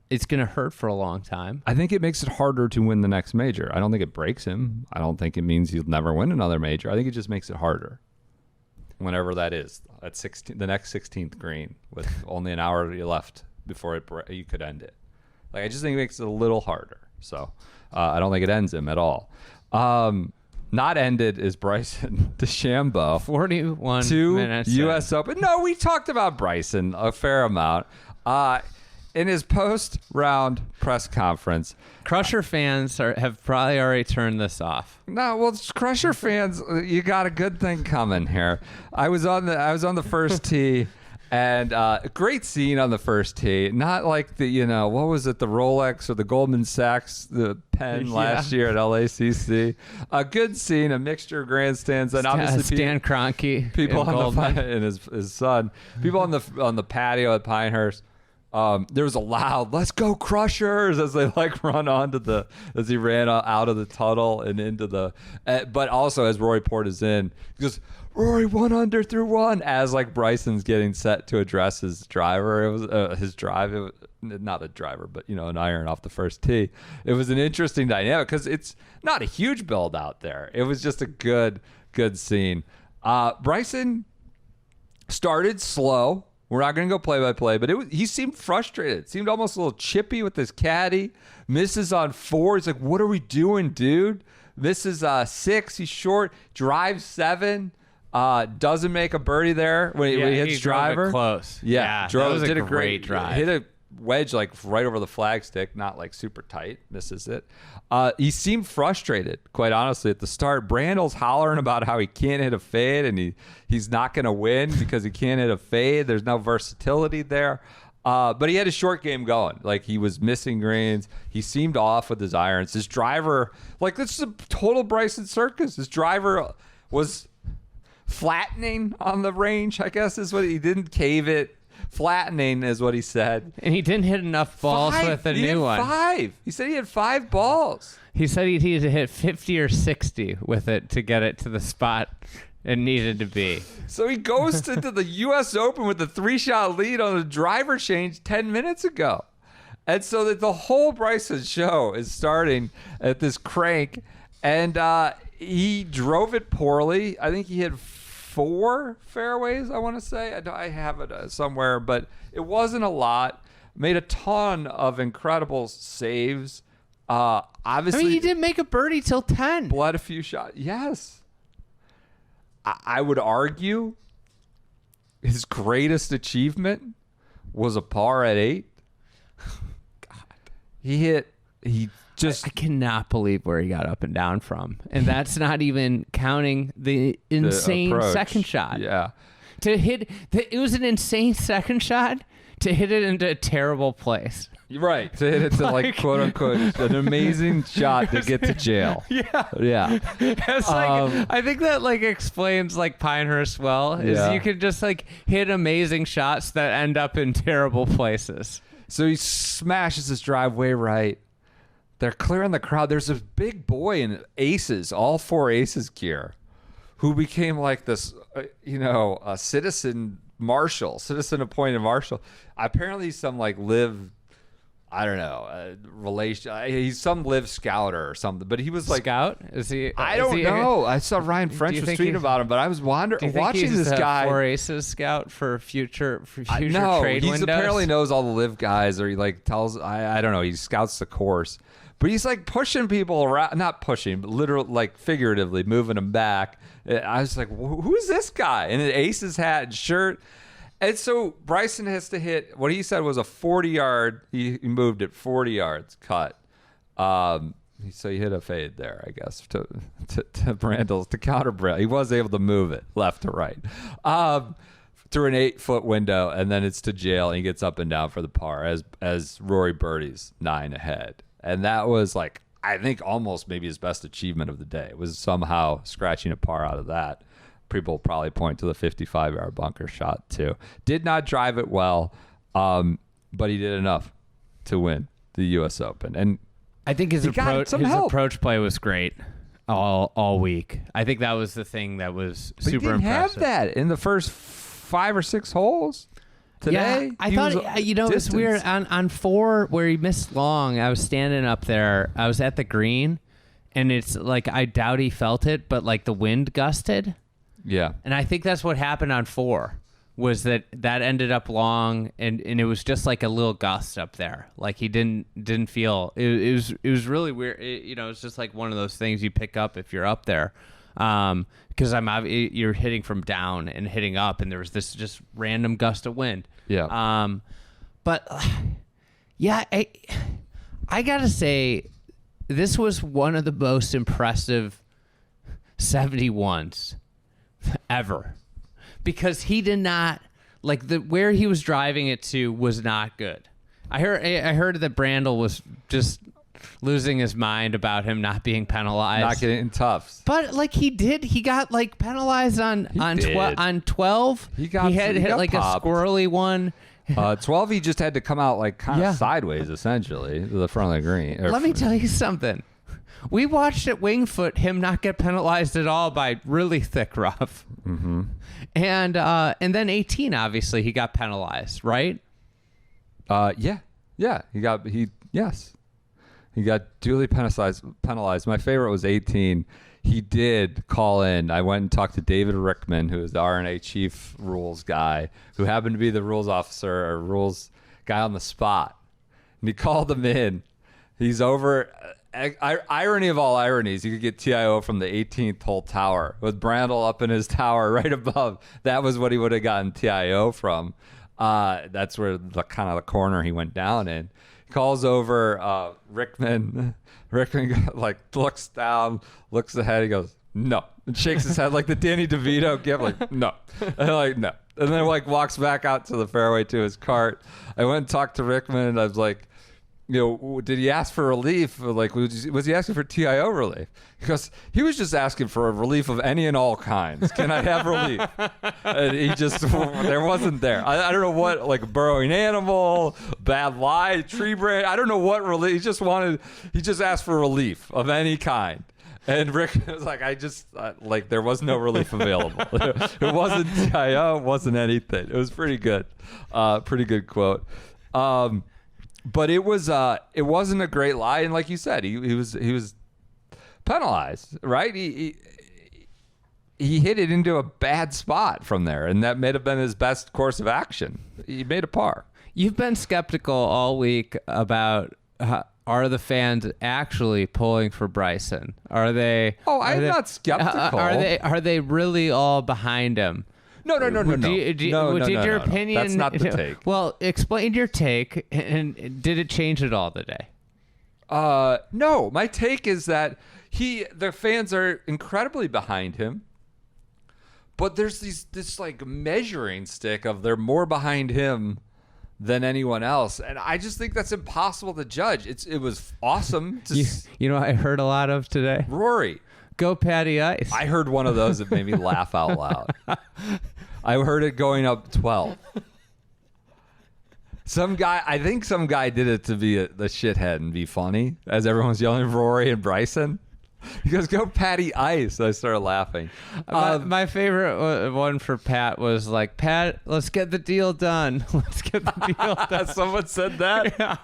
it's going to hurt for a long time. I think it makes it harder to win the next major. I don't think it breaks him. I don't think it means he'll never win another major. I think it just makes it harder. Whenever that is, at the next 16th green, with only an hour left before you could end it. Like, I just think it makes it a little harder. So I don't think it ends him at all. Not ended is Bryson DeChambeau. 41 minutes. U.S. Open. No, we talked about Bryson a fair amount. In his post-round press conference, Crusher fans have probably already turned this off. No, well, Crusher fans, you got a good thing coming here. I was on the first tee, and a great scene on the first tee. Not like the what was it, the Rolex or the Goldman Sachs the pen last year at LACC. A good scene, a mixture of grandstands, and obviously Stan Kroenke, people on and his son, people on the patio at Pinehurst. There was a loud "Let's go Crushers" as they run as he ran out of the tunnel and into the, but also as Rory poured his in, he goes, "Rory 1 under through 1" as Bryson's getting set to address his driver. It was his drive. It was not a driver, but an iron off the first tee. It was an interesting dynamic because it's not a huge build out there. It was just a good scene. Bryson started slow. We're not going to go play-by-play, but he seemed frustrated. Seemed almost a little chippy with his caddy. Misses on 4. He's like, what are we doing, dude? Misses 6. He's short. Drives 7. Doesn't make a birdie there when he hits driver. Close. Yeah. That was a great drive. Hit a wedge right over the flagstick, not super tight. Misses it. He seemed frustrated, quite honestly, at the start. Brandel's hollering about how he can't hit a fade and he's not going to win because he can't hit a fade. There's no versatility there. But he had his short game going. He was missing greens. He seemed off with his irons. His driver, this is a total Bryson circus. His driver was flattening on the range, I guess is what he didn't cave it. Flattening is what he said. And he didn't hit enough balls with a new one. 5. He said he had 5 balls. He said he needed to hit 50 or 60 with it to get it to the spot it needed to be. So he goes into the U.S. Open with a 3-shot lead on a driver change 10 minutes ago. And so that the whole Bryson show is starting at this crank. And he drove it poorly. I think he hit 4 fairways, I want to say. I have it somewhere, but it wasn't a lot. Made a ton of incredible saves. Obviously, he didn't make a birdie till 10. Bled a few shots. Yes. I would argue his greatest achievement was a par at 8. God. I cannot believe where he got up and down from. And that's not even counting the insane second shot. Yeah. It was an insane second shot to hit it into a terrible place. Right. To hit it to quote unquote an amazing shot to get to jail. Yeah. Yeah. It's I think that explains Pinehurst well. Is you can just hit amazing shots that end up in terrible places. So he smashes his driveway right. They're clearing the crowd. There's a big boy in aces, all 4 aces gear, who became this, a citizen Marshall, citizen appointed marshal. Apparently some like LIV, I don't know, relation. He's some LIV scouter or something. But he was like scout. Is he? I don't know. I saw Ryan French was tweeting about him, but I was watching this guy. 4 Aces scout for future no, trade he windows. apparently knows all the LIV guys, or he like tells. I don't know. He scouts the course. But he's like pushing people around, not pushing, but literally, like figuratively moving them back. I was like, who's this guy? In an Aces hat and shirt. And so Bryson has to hit what he said was a 40-yard. He moved it 40 yards cut. So he hit a fade there, I guess, to Brandle's, to counter Brandle. He was able to move it left to right through an 8-foot window, and then it's to jail, and he gets up and down for the par as Rory birdies 9 ahead. And that was like, I think almost maybe his best achievement of the day. It was somehow scratching a par out of that. People will probably point to the 55-yard bunker shot too. Did not drive it well, but he did enough to win the U.S. Open. And I think his approach play was great all week. I think that was the thing that was super impressive. He didn't have that in the first 5 or 6 holes. Today, yeah, I thought, it was weird. On 4, where he missed long, I was standing up there. I was at the green, and it's like, I doubt he felt it, but like the wind gusted. Yeah. And I think that's what happened on 4, was that ended up long, and it was just like a little gust up there. Like he didn't feel, it was really weird. It's just like one of those things you pick up if you're up there. Because you're hitting from down and hitting up, and there was this just random gust of wind. Yeah. But yeah, I gotta say, this was one of the most impressive 71s ever, because he did not where he was driving it to was not good. I heard that Brandle was just losing his mind about him not being penalized, not getting in toughs. But he got penalized on 12. He had hit like popped. A squirrely one. 12, he just had to come out kind of sideways, essentially, to the front of the green. Let me tell you something. We watched at Wingfoot him not get penalized at all by really thick rough. Mm-hmm. And then 18, obviously, he got penalized, right? Yeah. He got duly penalized. My favorite was 18. He did call in. I went and talked to David Rickman, who is the R&A chief rules guy, who happened to be the rules officer or rules guy on the spot. And he called him in. He's over. Irony of all ironies, you could get TIO from the 18th hole tower with Brandle up in his tower right above. That was what he would have gotten TIO from. That's where the kind of the corner he went down in. Calls over Rickman. Rickman looks down, looks ahead. He goes, no, and shakes his head like the Danny DeVito gift, no, and no, and then walks back out to the fairway to his cart. I went and talked to Rickman, and I was like, did he ask for relief? Was he asking for TIO relief? Because he was just asking for a relief of any and all kinds. Can I have relief? And he just, there wasn't there. I don't know what, burrowing animal, bad lie, tree branch. I don't know what relief. He just asked for relief of any kind. And Rick was like, there was no relief available. It wasn't TIO, it wasn't anything. It was pretty good. Pretty good quote. But it wasn't a great lie, and like you said, he was penalized, right? He hit it into a bad spot from there, and that may have been his best course of action. He made a par. You've been skeptical all week about are the fans actually pulling for Bryson? Are they? Oh, I'm not skeptical. Are they really all behind him? No. Did your opinion? That's not the take. Well, explain your take, and did it change at all today? No. My take is that the fans are incredibly behind him, but there's this measuring stick of they're more behind him than anyone else, and I just think that's impossible to judge. It was awesome. I heard a lot of today. Rory. Go Patty Ice. I heard one of those that made me laugh out loud. I heard it going up 12. I think some guy did it to be the shithead and be funny as everyone's yelling Rory and Bryson. He goes, go patty ice. I started laughing. My favorite one for Pat was like, Pat, let's get the deal done. Let's get the deal done. Someone said that? Yeah.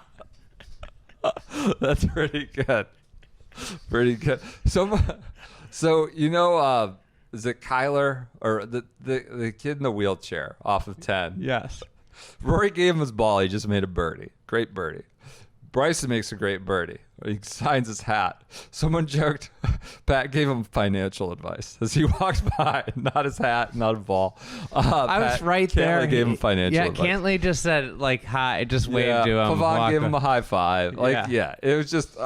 That's pretty good. Pretty good. So you know, is it Kyler or the kid in the wheelchair off of 10? Yes. Rory gave him his ball. He just made a birdie. Great birdie. Bryson makes a great birdie. He signs his hat. Someone joked, Pat gave him financial advice as he walked by. Not his hat, not a ball. I was right there. Cantlay gave him financial advice. Yeah, Cantlay just said, like, hi, just waved to him. Pavon gave him a high five. It was just,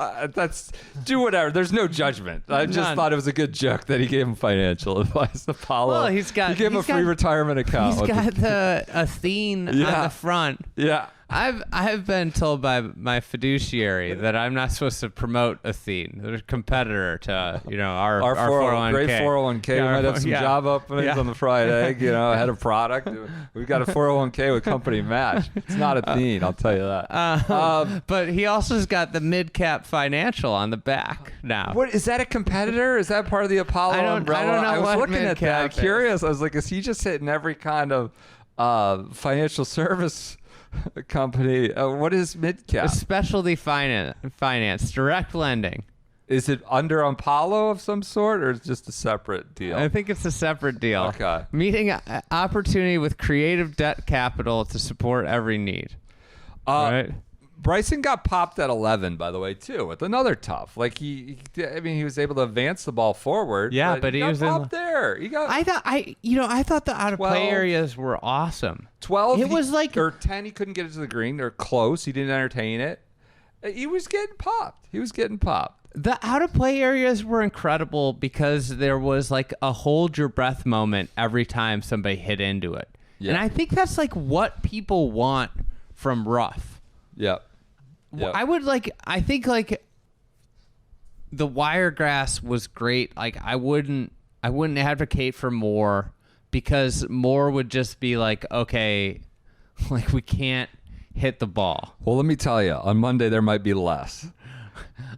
do whatever. There's no judgment. I just thought it was a good joke that he gave him financial advice. Apollo. Well, he gave him a free retirement account. He's got the Athene on the front. Yeah. I've been told by my fiduciary that I'm not supposed to promote Athene. They're a competitor to our 401k. Great 401k. We might have some job openings on the fried egg. Head of product. We've got a 401k with company match. It's not Athene, I'll tell you that. But he also's got the mid-cap financial on the back now. What is that? A competitor? Is that part of the Apollo umbrella? I don't know. I was looking at that. Is. Curious. I was like, is he just hitting every kind of financial service company? What is mid-cap? Specialty finance, direct lending. Is it under Apollo of some sort, or is it just a separate deal? I think it's a separate deal. Okay. Meeting opportunity with creative debt capital to support every need. Right? Bryson got popped at 11, by the way, too, with another tough. Like he was able to advance the ball forward. Yeah, but he was up there. I thought the out of play areas were awesome. 12. It was like 10. He couldn't get it to the green. They're close. He didn't entertain it. He was getting popped. The out of play areas were incredible because there was like a hold your breath moment every time somebody hit into it. Yeah. And I think that's like what people want from rough. Yep. I think the Wiregrass was great. Like I wouldn't advocate for more because more would just be like, okay, like we can't hit the ball. Well, let me tell you, on Monday there might be less.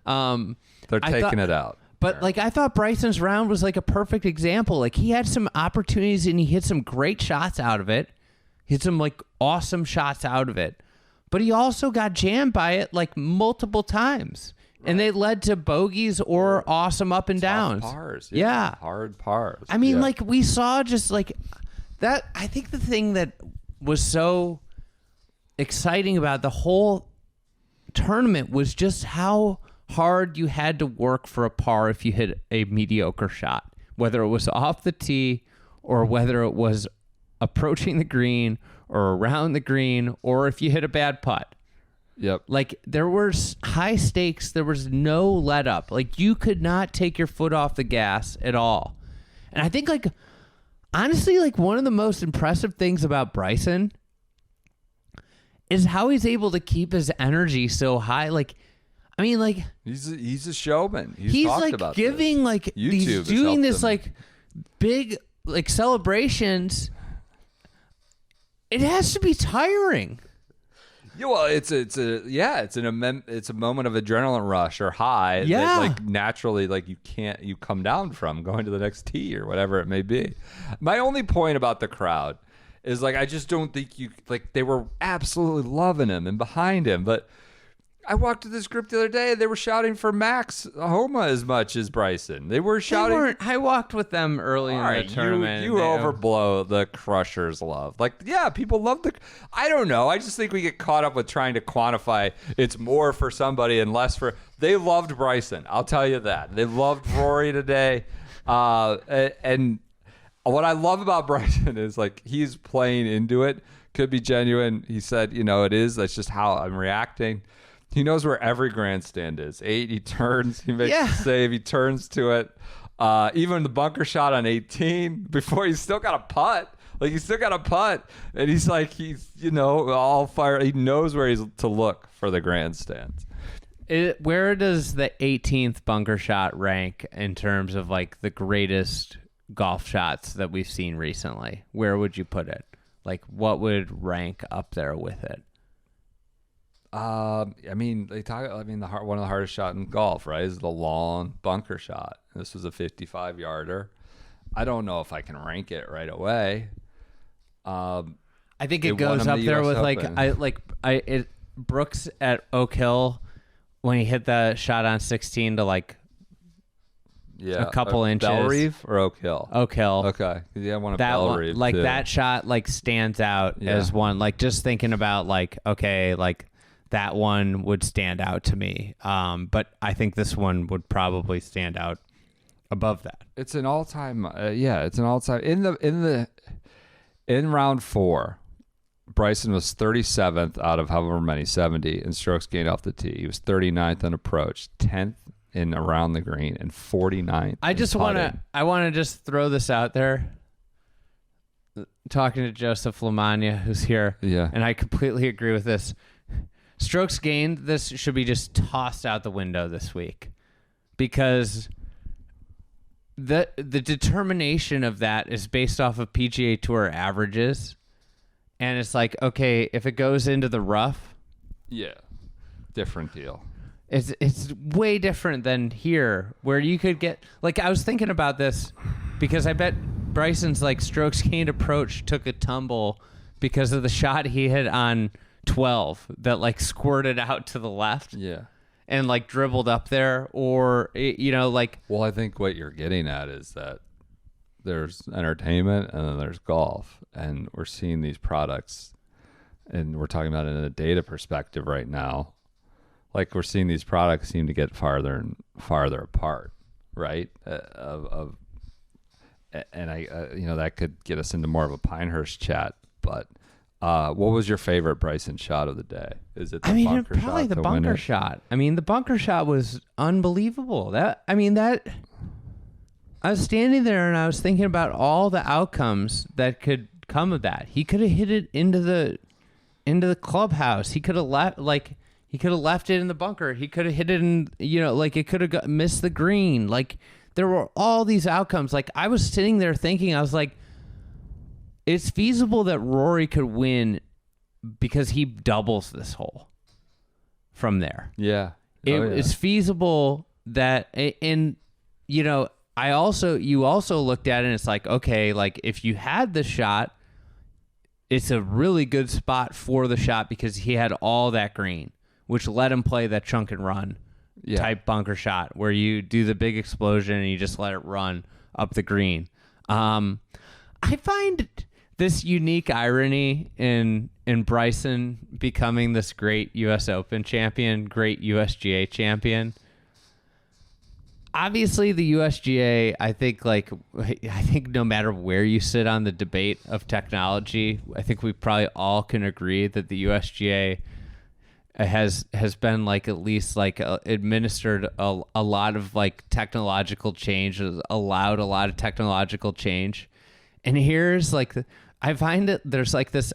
They're taking it out. But like I thought Bryson's round was like a perfect example. Like he had some opportunities and he hit some great shots out of it. He hit some like awesome shots out of it. But he also got jammed by it like multiple times. Right. And they led to bogeys or awesome up and downs. Pars. Yeah. Hard pars. I mean, like we saw just like that. I think the thing that was so exciting about the whole tournament was just how hard you had to work for a par if you hit a mediocre shot, whether it was off the tee or whether it was approaching the green or around the green, or if you hit a bad putt. Yep. Like there were high stakes. There was no let up. Like you could not take your foot off the gas at all. And I think like, honestly, like one of the most impressive things about Bryson is how he's able to keep his energy so high. Like, I mean, like he's a showman. He's talked like about giving this. Like YouTube he's doing this him. Like big like celebrations. It has to be tiring. Yeah, well, it's a moment of adrenaline rush or high that like naturally like you come down from going to the next tee or whatever it may be. My only point about the crowd is like I just don't think they were absolutely loving him and behind him, but I walked to this group the other day. They were shouting for Max Homa as much as Bryson. They were shouting. I walked with them early in the tournament. You overblow the Crushers' love. Like, yeah, people love I don't know. I just think we get caught up with trying to quantify it's more for somebody and less for. They loved Bryson. I'll tell you that. They loved Rory today. And what I love about Bryson is like he's playing into it. Could be genuine. He said, it is. That's just how I'm reacting. He knows where every grandstand is. 8, he turns, he makes a save, he turns to it. Even the bunker shot on 18, before he's still got a putt. Like, he's still got a putt. And he's like, all fire. He knows where he's to look for the grandstands. Where does the 18th bunker shot rank in terms of, like, the greatest golf shots that we've seen recently? Where would you put it? Like, what would rank up there with it? I mean, they talk. I mean, one of the hardest shot in golf, right, is the long bunker shot. This was a 55-yarder. I don't know if I can rank it right away. I think it goes up there with Brooks at Oak Hill when he hit the shot on 16 to a couple inches. Bellerive or Oak Hill? Oak Hill. Okay. Yeah, one of that Bellerive one, too. that shot stands out as one. Just thinking about that one would stand out to me. But I think this one would probably stand out above that. It's an all-time. It's an all-time. In round 4, Bryson was 37th out of however many, 70 in strokes gained off the tee. He was 39th on approach, 10th in around the green, and 49th. I want to just throw this out there. Talking to Joseph Lamagna, who's here, and I completely agree with this. Strokes gained, this should be just tossed out the window this week, because the determination of that is based off of PGA Tour averages, and it's okay, if it goes into the rough, different deal. It's way different than here, where you could get I was thinking about this because I bet Bryson's strokes gained approach took a tumble because of the shot he hit on 12 that squirted out to the left. Yeah. And dribbled up there, or Well, I think what you're getting at is that there's entertainment and then there's golf, and we're seeing these products, and we're talking about it in a data perspective right now. We're seeing these products seem to get farther and farther apart, right? And that could get us into more of a Pinehurst chat, but. What was your favorite Bryson shot of the day? Is it the bunker shot? Probably the bunker shot. I mean, the bunker shot was unbelievable. I was standing there and I was thinking about all the outcomes that could come of that. He could have hit it into the clubhouse. He could have left it in the bunker. He could have hit it in, it could have missed the green. There were all these outcomes. I was sitting there thinking, I was it's feasible that Rory could win because he doubles this hole from there. Yeah. It's feasible that, and you also looked at it and it's okay, if you had the shot, it's a really good spot for the shot because he had all that green, which let him play that chunk and run type bunker shot where you do the big explosion and you just let it run up the green. I find this unique irony in Bryson becoming this great U.S. Open champion, great USGA champion. Obviously, the USGA, I think no matter where you sit on the debate of technology, I think we probably all can agree that the USGA has been at least administered a lot of technological change, allowed a lot of technological change. And here's I find it, there's this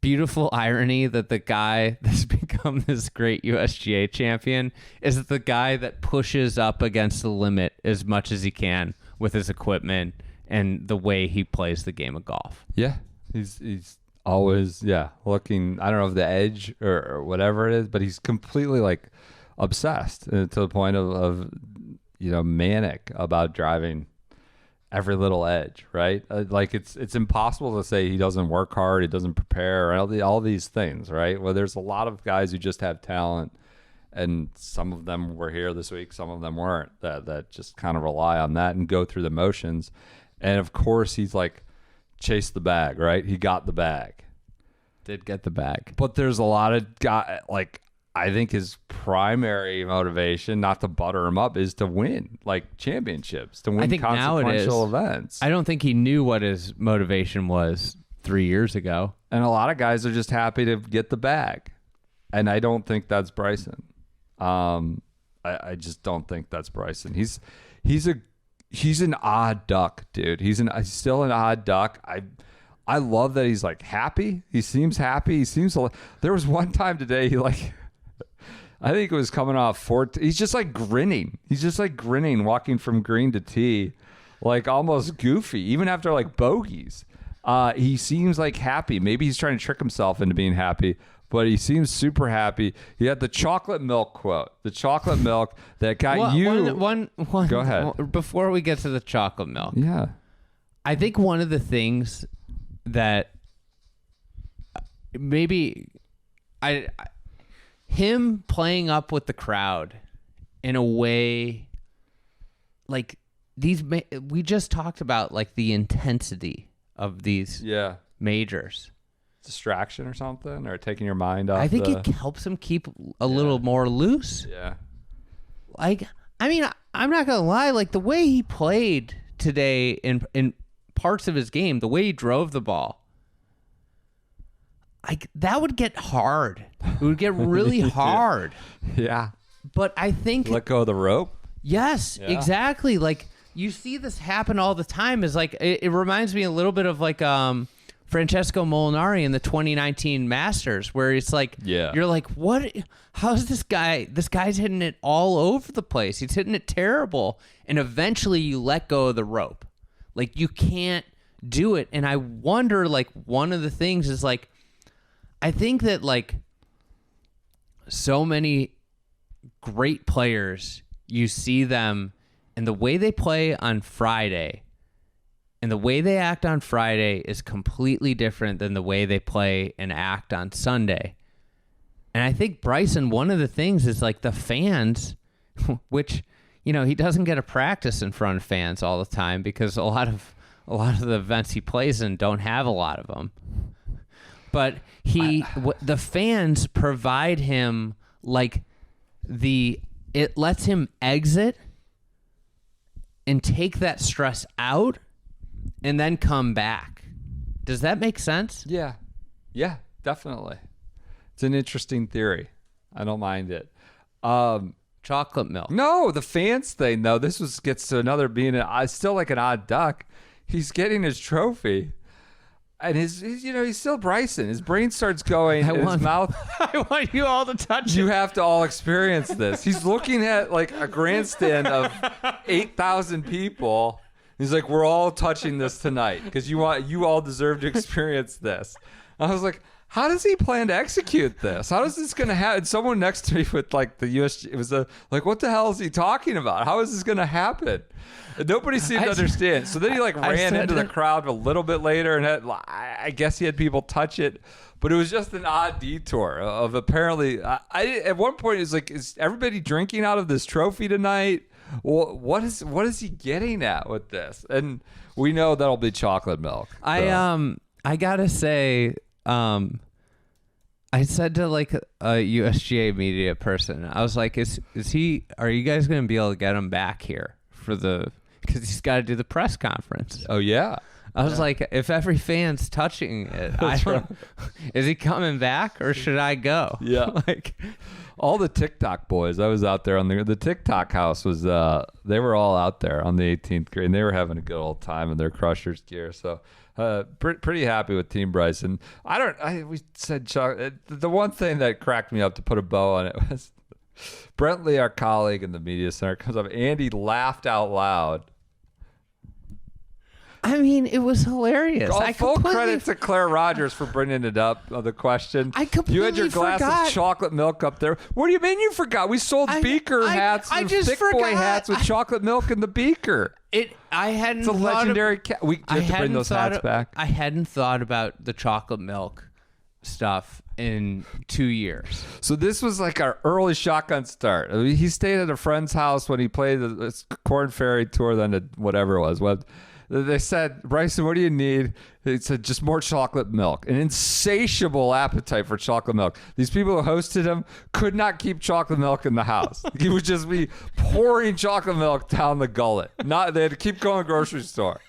beautiful irony that the guy that's become this great USGA champion is the guy that pushes up against the limit as much as he can with his equipment and the way he plays the game of golf. Yeah. He's always, looking, I don't know if the edge or whatever it is, but he's completely obsessed to the point of manic about driving every little edge, right? It's impossible to say he doesn't work hard, he doesn't prepare, all these things, right? Well, there's a lot of guys who just have talent, and some of them were here this week, some of them weren't, that just kind of rely on that and go through the motions. And of course, he's chase the bag, right? He got the bag. Did get the bag. But there's a lot of guys, I think his primary motivation, not to butter him up, is to win championships, to win consequential events. I don't think he knew what his motivation was 3 years ago. And a lot of guys are just happy to get the bag. And I don't think that's Bryson. I just don't think that's Bryson. He's an odd duck, dude. He's still an odd duck. I love that he's happy. He seems happy. There was one time today he I think it was coming off 14. He's just grinning. He's just grinning, walking from green to tee, almost goofy, even after bogeys. He seems happy. Maybe he's trying to trick himself into being happy, but he seems super happy. He had the chocolate milk quote. The chocolate milk that got One, Go ahead. Before we get to the chocolate milk. Yeah. I think one of the things that maybe him playing up with the crowd in a way, like we just talked about like the intensity of these majors. Distraction or something, or taking your mind off. I think it helps him keep a little more loose. Yeah. Like, I mean, I'm not gonna lie. Like the way he played today in parts of his game, the way he drove the ball, like that would get hard. It would get really hard. Yeah. But I think let go of the rope. Yes, exactly. Like you see this happen all the time. Is like it reminds me a little bit of like Francesco Molinari in the 2019 Masters, where it's like, you're like, what? How's this guy? This guy's hitting it all over the place. He's hitting it terrible. And eventually you let go of the rope. Like, you can't do it. And I wonder, like, one of the things is, like, I think that, like, so many great players, you see them, and the way they play on Friday and the way they act on Friday is completely different than the way they play and act on Sunday. And I think Bryson, one of the things is like the fans, which, you know, he doesn't get to practice in front of fans all the time because a lot of the events he plays in don't have a lot of them. But the fans provide him like it lets him exit and take that stress out and then come back. Does that make sense? Yeah. Yeah, definitely. It's an interesting theory. I don't mind it. Chocolate milk. No, the fans thing, though. This gets to another being still like an odd duck. He's getting his trophy. And he's still Bryson. His brain starts going in his mouth. I want you all to touch it. You have to all experience this. He's looking at like a grandstand of 8,000 people. He's like, we're all touching this tonight because you all deserve to experience this. I was like, how does he plan to execute this? How is this going to happen? Someone next to me with like the USG, it was like, what the hell is he talking about? How is this going to happen? And nobody seemed to understand. So then he like ran into the crowd a little bit later, and I guess he had people touch it. But it was just an odd detour of apparently. At one point, it's like, is everybody drinking out of this trophy tonight? Well, what is he getting at with this? And we know that'll be chocolate milk. So. I gotta say, I said to like a USGA media person, I was like, are you guys gonna be able to get him back here because he's got to do the press conference? Oh yeah. I was like, if every fan's touching it, is he coming back or should I go? Yeah. Like all the TikTok boys, I was out there on the TikTok house was, they were all out there on the 18th green. They were having a good old time in their Crushers gear. So pretty happy with Team Bryson. We said the one thing that cracked me up to put a bow on it was Brentley, our colleague in the media center, comes up. Andy laughed out loud. I mean, it was hilarious. Full credit to Claire Rogers for bringing it up, the question. I completely You had your glass of chocolate milk up there. What do you mean you forgot? We sold beaker hats and thick boy hats with chocolate milk in the beaker. It's a legendary we have to bring those hats back. I hadn't thought about the chocolate milk stuff in 2 years. So this was like our early shotgun start. I mean, he stayed at a friend's house when he played the Corn Ferry Tour, then whatever it was. They said, Bryson, what do you need? He said, just more chocolate milk. An insatiable appetite for chocolate milk. These people who hosted him could not keep chocolate milk in the house. He would just be pouring chocolate milk down the gullet. They had to keep going to the grocery store.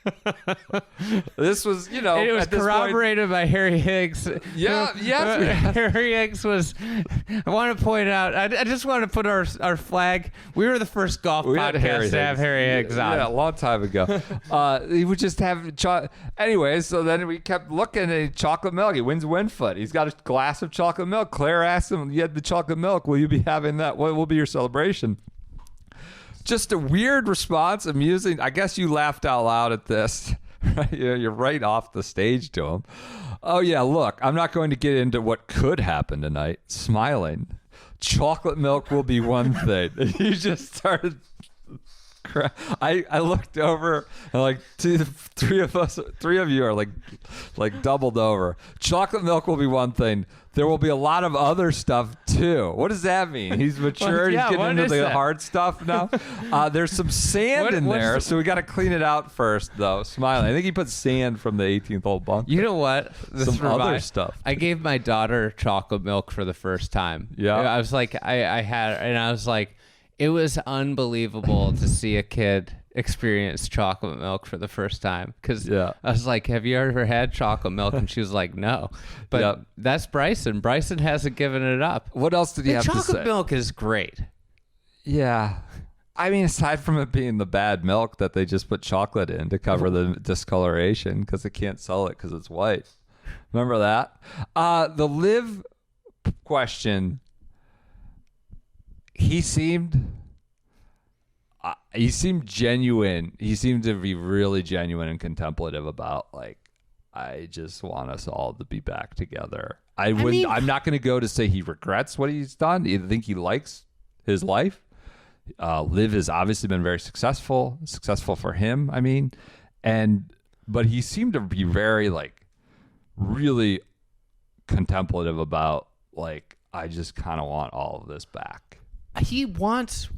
This was, it was corroborated by Harry Higgs. Yeah, Harry Higgs was, I want to point out, I just want to put our flag. We were the first golf podcast to have Harry Higgs on. Yeah, a long time ago. He would just have anyway, so then we kept looking at chocolate milk. He wins Winfoot. He's got a glass of chocolate milk. Claire asked him, you had the chocolate milk. Will you be having that? What will be your celebration? Just a weird response, amusing. I guess you laughed out loud at this. Right? You're right off the stage to him. Oh, yeah, look, I'm not going to get into what could happen tonight. Smiling. Chocolate milk will be one thing. You just started... I looked over and like three of you are like doubled over. Chocolate milk will be one thing. There will be a lot of other stuff too. What does that mean? He's mature. Yeah, he's getting into the that? hard stuff now. There's some sand in there, so we got to clean it out first, though. Smiling. I think he put sand from the 18th hole bunker. You know what? Some other stuff. I gave my daughter chocolate milk for the first time. Yeah. I was like, I was like, it was unbelievable to see a kid experience chocolate milk for the first time. Because I was like, have you ever had chocolate milk? And she was like, no. But that's Bryson. Bryson hasn't given it up. What else did he have to say? Chocolate milk is great. Yeah. I mean, aside from it being the bad milk that they just put chocolate in to cover the discoloration because they can't sell it because it's white. Remember that? The LIV question... He seemed genuine. He seemed to be really genuine and contemplative about, like, I just want us all to be back together. I'm not going to go to say he regrets what he's done. I think he likes his life. LIV has obviously been very successful for him. I mean, but he seemed to be very, like, really contemplative about, like, I just kind of want all of this back. He wants...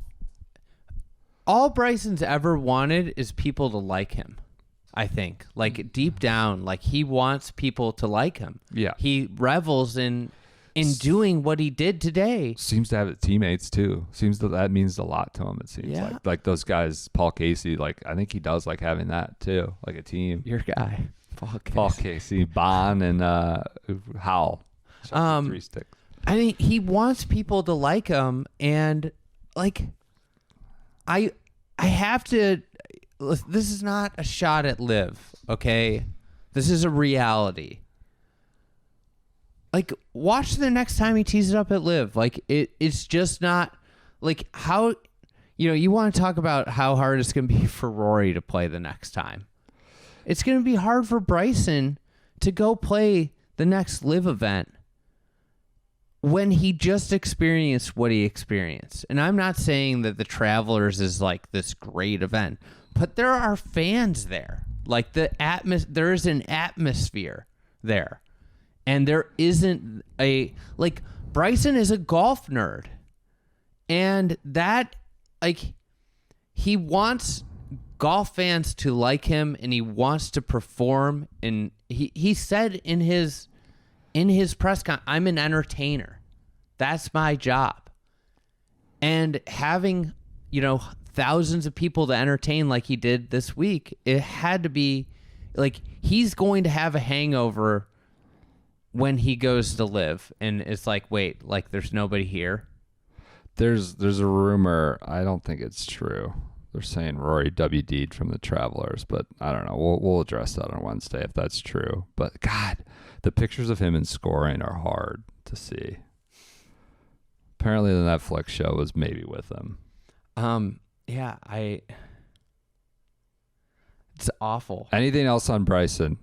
All Bryson's ever wanted is people to like him, I think. Like, deep down, like, he wants people to like him. Yeah. He revels in doing what he did today. Seems to have teammates, too. Seems that means a lot to him, it seems. Yeah. Like those guys, Paul Casey, like, I think he does like having that, too. Like a team. Your guy, Paul Casey, Bon, and Howell. Three sticks. I mean, he wants people to like him, and like, I have to. This is not a shot at LIV, okay? This is a reality. Like, watch the next time he tees it up at LIV. Like, it's just not like how, you want to talk about how hard it's going to be for Rory to play the next time. It's going to be hard for Bryson to go play the next LIV event when he just experienced what he experienced. And I'm not saying that the Travelers is like this great event, but there are fans there. Like there is an atmosphere there. And there isn't Bryson is a golf nerd. And that, like, he wants golf fans to like him, and he wants to perform. And he said in his press con, I'm an entertainer. That's my job. And having, thousands of people to entertain like he did this week, it had to be like he's going to have a hangover when he goes to LIV. And it's like, wait, like there's nobody here. There's a rumor. I don't think it's true. They're saying Rory WD'd from the Travelers, but I don't know. We'll address that on Wednesday if that's true. But God, the pictures of him in scoring are hard to see. Apparently, the Netflix show was maybe with him. Yeah, it's awful. Anything else on Bryson?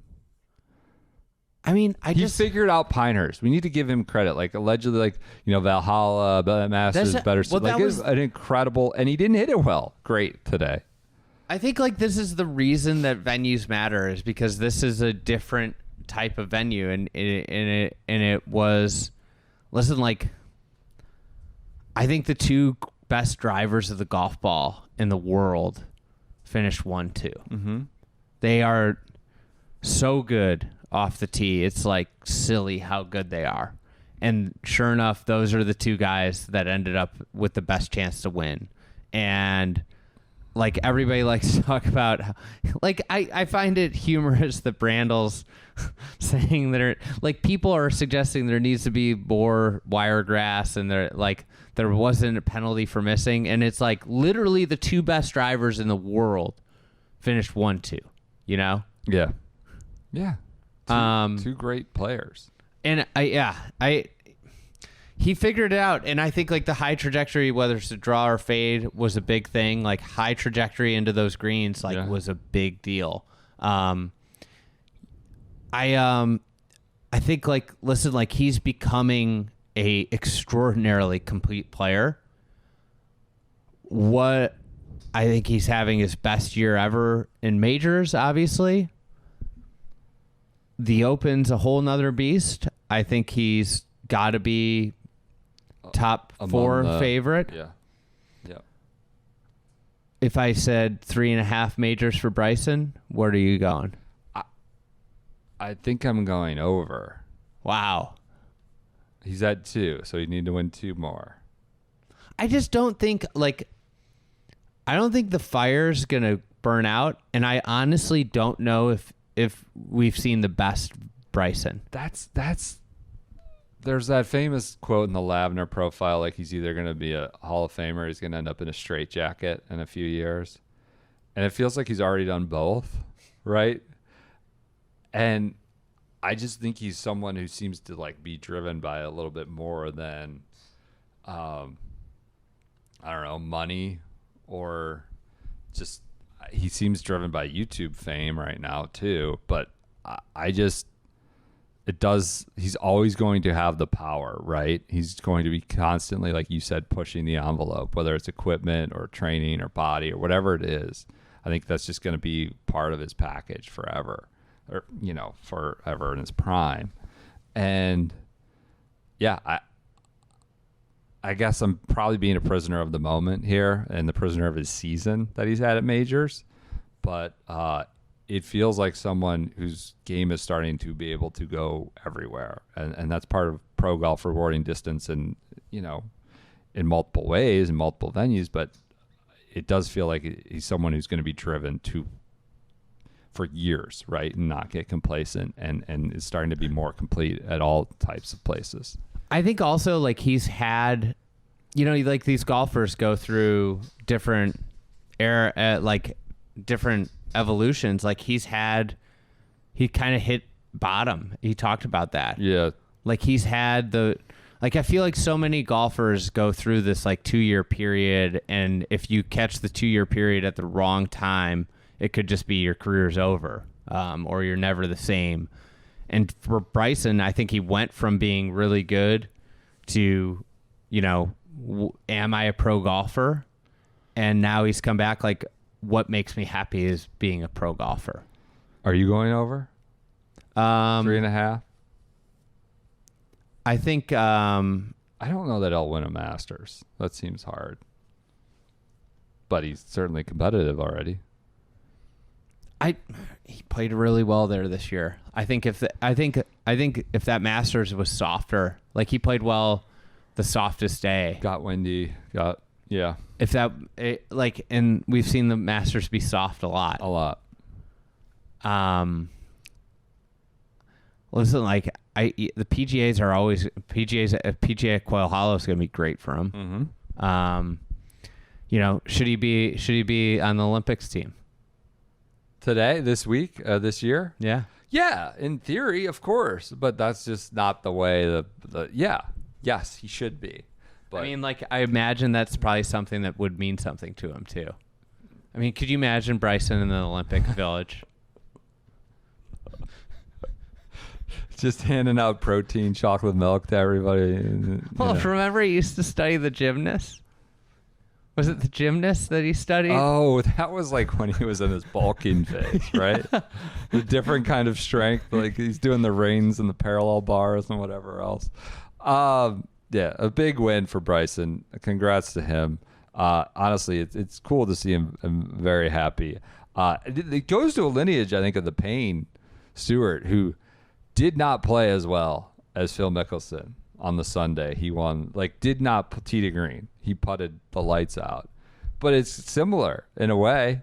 I mean, he figured out Pinehurst. We need to give him credit. Like, allegedly, Valhalla, Masters, better. It was an incredible, and he didn't hit it well. Great today. I think, this is the reason that venues matter, is because this is a different type of venue, and it was, I think the two best drivers of the golf ball in the world finished 1-2. Mm-hmm. They are so good off the tee. It's like silly how good they are. And sure enough, those are the two guys that ended up with the best chance to win. And everybody likes to talk about I find it humorous that Brandel's saying that people are suggesting there needs to be more wiregrass, and there wasn't a penalty for missing, and it's literally the two best drivers in the world finished 1-2, Yeah. Two great players. And he figured it out, and I think the high trajectory, whether it's a draw or fade, was a big thing. High trajectory into those greens was a big deal. And I think listen, he's becoming a extraordinarily complete player. What I think he's having his best year ever in majors, obviously. The Open's a whole nother beast. I think he's got to be top 4 favorite. Yeah. Yeah. If I said 3.5 majors for Bryson, where are you going? I think I'm going over. Wow. He's at 2, so you need to win 2 more. I just don't think I don't think the fire's gonna burn out, and I honestly don't know if we've seen the best Bryson. That's there's that famous quote in the Lavner profile, like he's either gonna be a Hall of Famer, or he's gonna end up in a straitjacket in a few years, and it feels like he's already done both, right? And I just think he's someone who seems to be driven by a little bit more than, I don't know, money, or just he seems driven by YouTube fame right now too. But he's always going to have the power, right? He's going to be constantly, like you said, pushing the envelope, whether it's equipment or training or body or whatever it is. I think that's just going to be part of his package forever. Or forever in his prime. And yeah, I guess I'm probably being a prisoner of the moment here and the prisoner of his season that he's had at majors, but it feels like someone whose game is starting to be able to go everywhere, and that's part of pro golf rewarding distance, and in multiple ways, in multiple venues. But it does feel like he's someone who's going to be driven for years, right, and not get complacent, and is starting to be more complete at all types of places. I think also he's had, these golfers go through different different evolutions. He kind of hit bottom. He talked about that. Yeah. He's had I feel like so many golfers go through this 2-year period, and if you catch the 2-year period at the wrong time, it could just be your career's over, or you're never the same. And for Bryson, I think he went from being really good to, am I a pro golfer? And now he's come back what makes me happy is being a pro golfer. Are you going over? 3.5? I think... I don't know that I'll win a Masters. That seems hard. But he's certainly competitive already. He played really well there this year. I think if that Masters was softer, he played well the softest day. Got windy. Yeah. If that and we've seen the Masters be soft a lot. Listen, the PGAs are always PGA at Quail Hollow is going to be great for him. Mm-hmm. Should he be on the Olympics team? Today, this week, this year? Yeah. Yeah, in theory, of course. But that's just not the way yes, he should be. But I imagine that's probably something that would mean something to him, too. Could you imagine Bryson in the Olympic Village? Just handing out protein, chocolate milk to everybody. Remember he used to study the gymnasts? Was it the gymnast that he studied? Oh, that was when he was in his bulking phase, right? The different kind of strength, he's doing the rings and the parallel bars and whatever else. Yeah, a big win for Bryson. Congrats to him. Honestly, it's cool to see him. I'm very happy. It goes to a lineage, I think, of the Payne Stewart, who did not play as well as Phil Mickelson. On the Sunday, he won, did not tee to green. He putted the lights out. But it's similar in a way.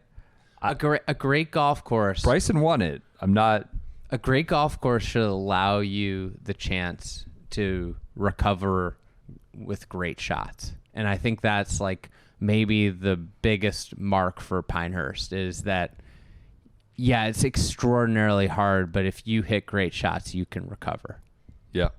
A great golf course. Bryson won it. A great golf course should allow you the chance to recover with great shots. And I think that's maybe the biggest mark for Pinehurst is that, yeah, it's extraordinarily hard, but if you hit great shots, you can recover. Yeah.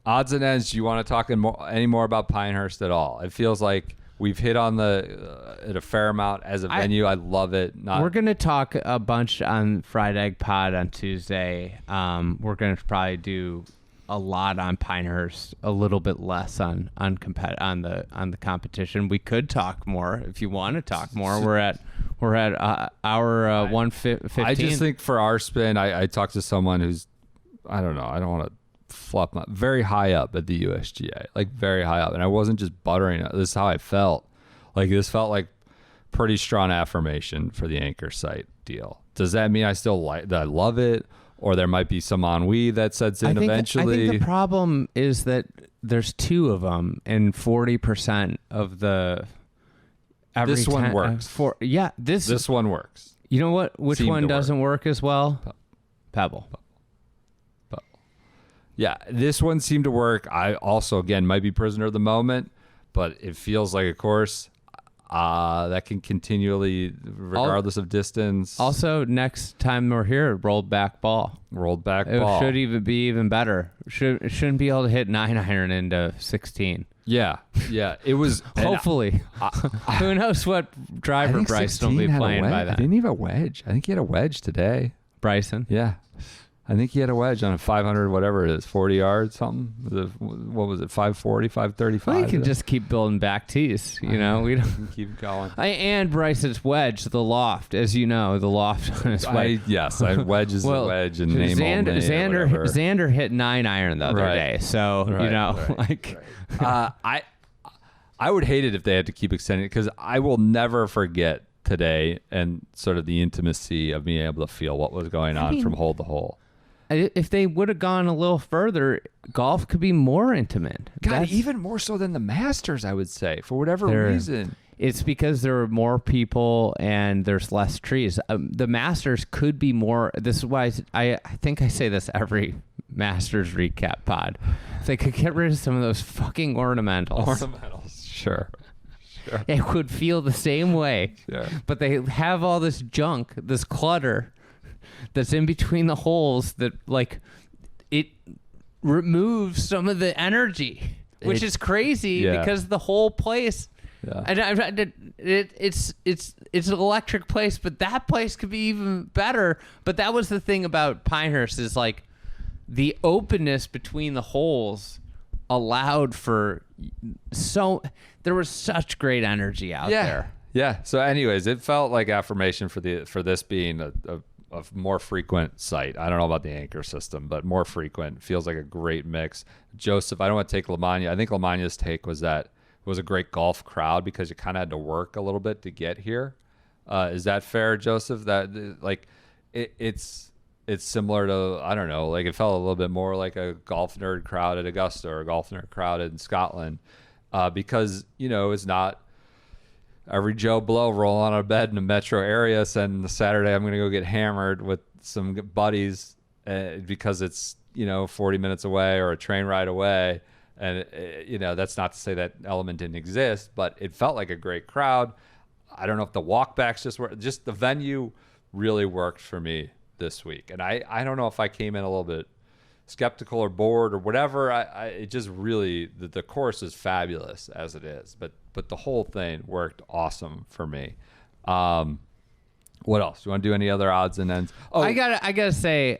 Odds and ends, do you want to talk any more about Pinehurst at all? It feels like We've hit on at a fair amount as a venue. I love it. We're going to talk a bunch on Fried Egg Pod on Tuesday. We're going to probably do a lot on Pinehurst, a little bit less on the competition. We could talk more if you want to talk more. We're at our 1:15. I just think for our spin, I talked to someone who's, I don't know, I don't want to fluff my, very high up at the USGA, like very high up, and I wasn't just buttering it. This is how I felt. Like this felt like pretty strong affirmation for the anchor site deal. Does that mean I still like that? I love it, or there might be some ennui that sets in eventually? I think the problem is that there's two of them, and 40% of the. This one works. This one works. You know what? Which one doesn't work as well? Pebble. Yeah, this one seemed to work. I also, again, might be prisoner of the moment, but it feels like a course that can continually, regardless of distance. Also, next time we're here, rolled back ball. It should even be even better. Shouldn't be able to hit 9-iron into 16. Yeah, it was. Hopefully. Who knows what driver Bryson will be playing by then. Didn't he have a wedge? I think he had a wedge today. Bryson? Yeah. I think he had a wedge on a 500, whatever it is, 40 yards, something. What was it, 540, 535? Well, you can just keep building back tees. You know, we don't keep going. And Bryson's wedge, the loft, as you know, the loft on his wedge. Wedge is the wedge, and name Xander hit 9-iron the other day, so I would hate it if they had to keep extending it, because I will never forget today and sort of the intimacy of being able to feel what was going on from hole to hole. If they would have gone a little further, golf could be more intimate. Even more so than the Masters, I would say, for whatever reason. It's because there are more people and there's less trees. The Masters could be more. This is why I think I say this every Masters recap pod. If they could get rid of some of those fucking ornamentals. Sure. It would feel the same way. Sure. But they have all this junk, this clutter that's in between the holes that, like, it removes some of the energy, which is crazy because the whole place. Yeah. And it's an electric place, but that place could be even better. But that was the thing about Pinehurst, is like the openness between the holes allowed for there was such great energy out there. Yeah. So anyways, it felt like affirmation for this being a more frequent site. I don't know about the anchor system, but more frequent. Feels like a great mix. Joseph, I don't want to take Lamagna. I think Lamagna's take was that it was a great golf crowd because you kind of had to work a little bit to get here. Is that fair, Joseph? That like it's similar to, I don't know, like it felt a little bit more like a golf nerd crowd at Augusta or a golf nerd crowd in Scotland, because, you know, it's not every Joe Blow rolling on a bed in a metro area saying the Saturday I'm going to go get hammered with some buddies because it's, you know, 40 minutes away or a train ride away. And, you know, that's not to say that element didn't exist, but it felt like a great crowd. I don't know if the walkbacks just the venue really worked for me this week. And I don't know if I came in a little bit skeptical or bored or whatever. It just really, the course is fabulous as it is, but the whole thing worked awesome for me. What else? Do you want to do any other odds and ends? Oh, I gotta say,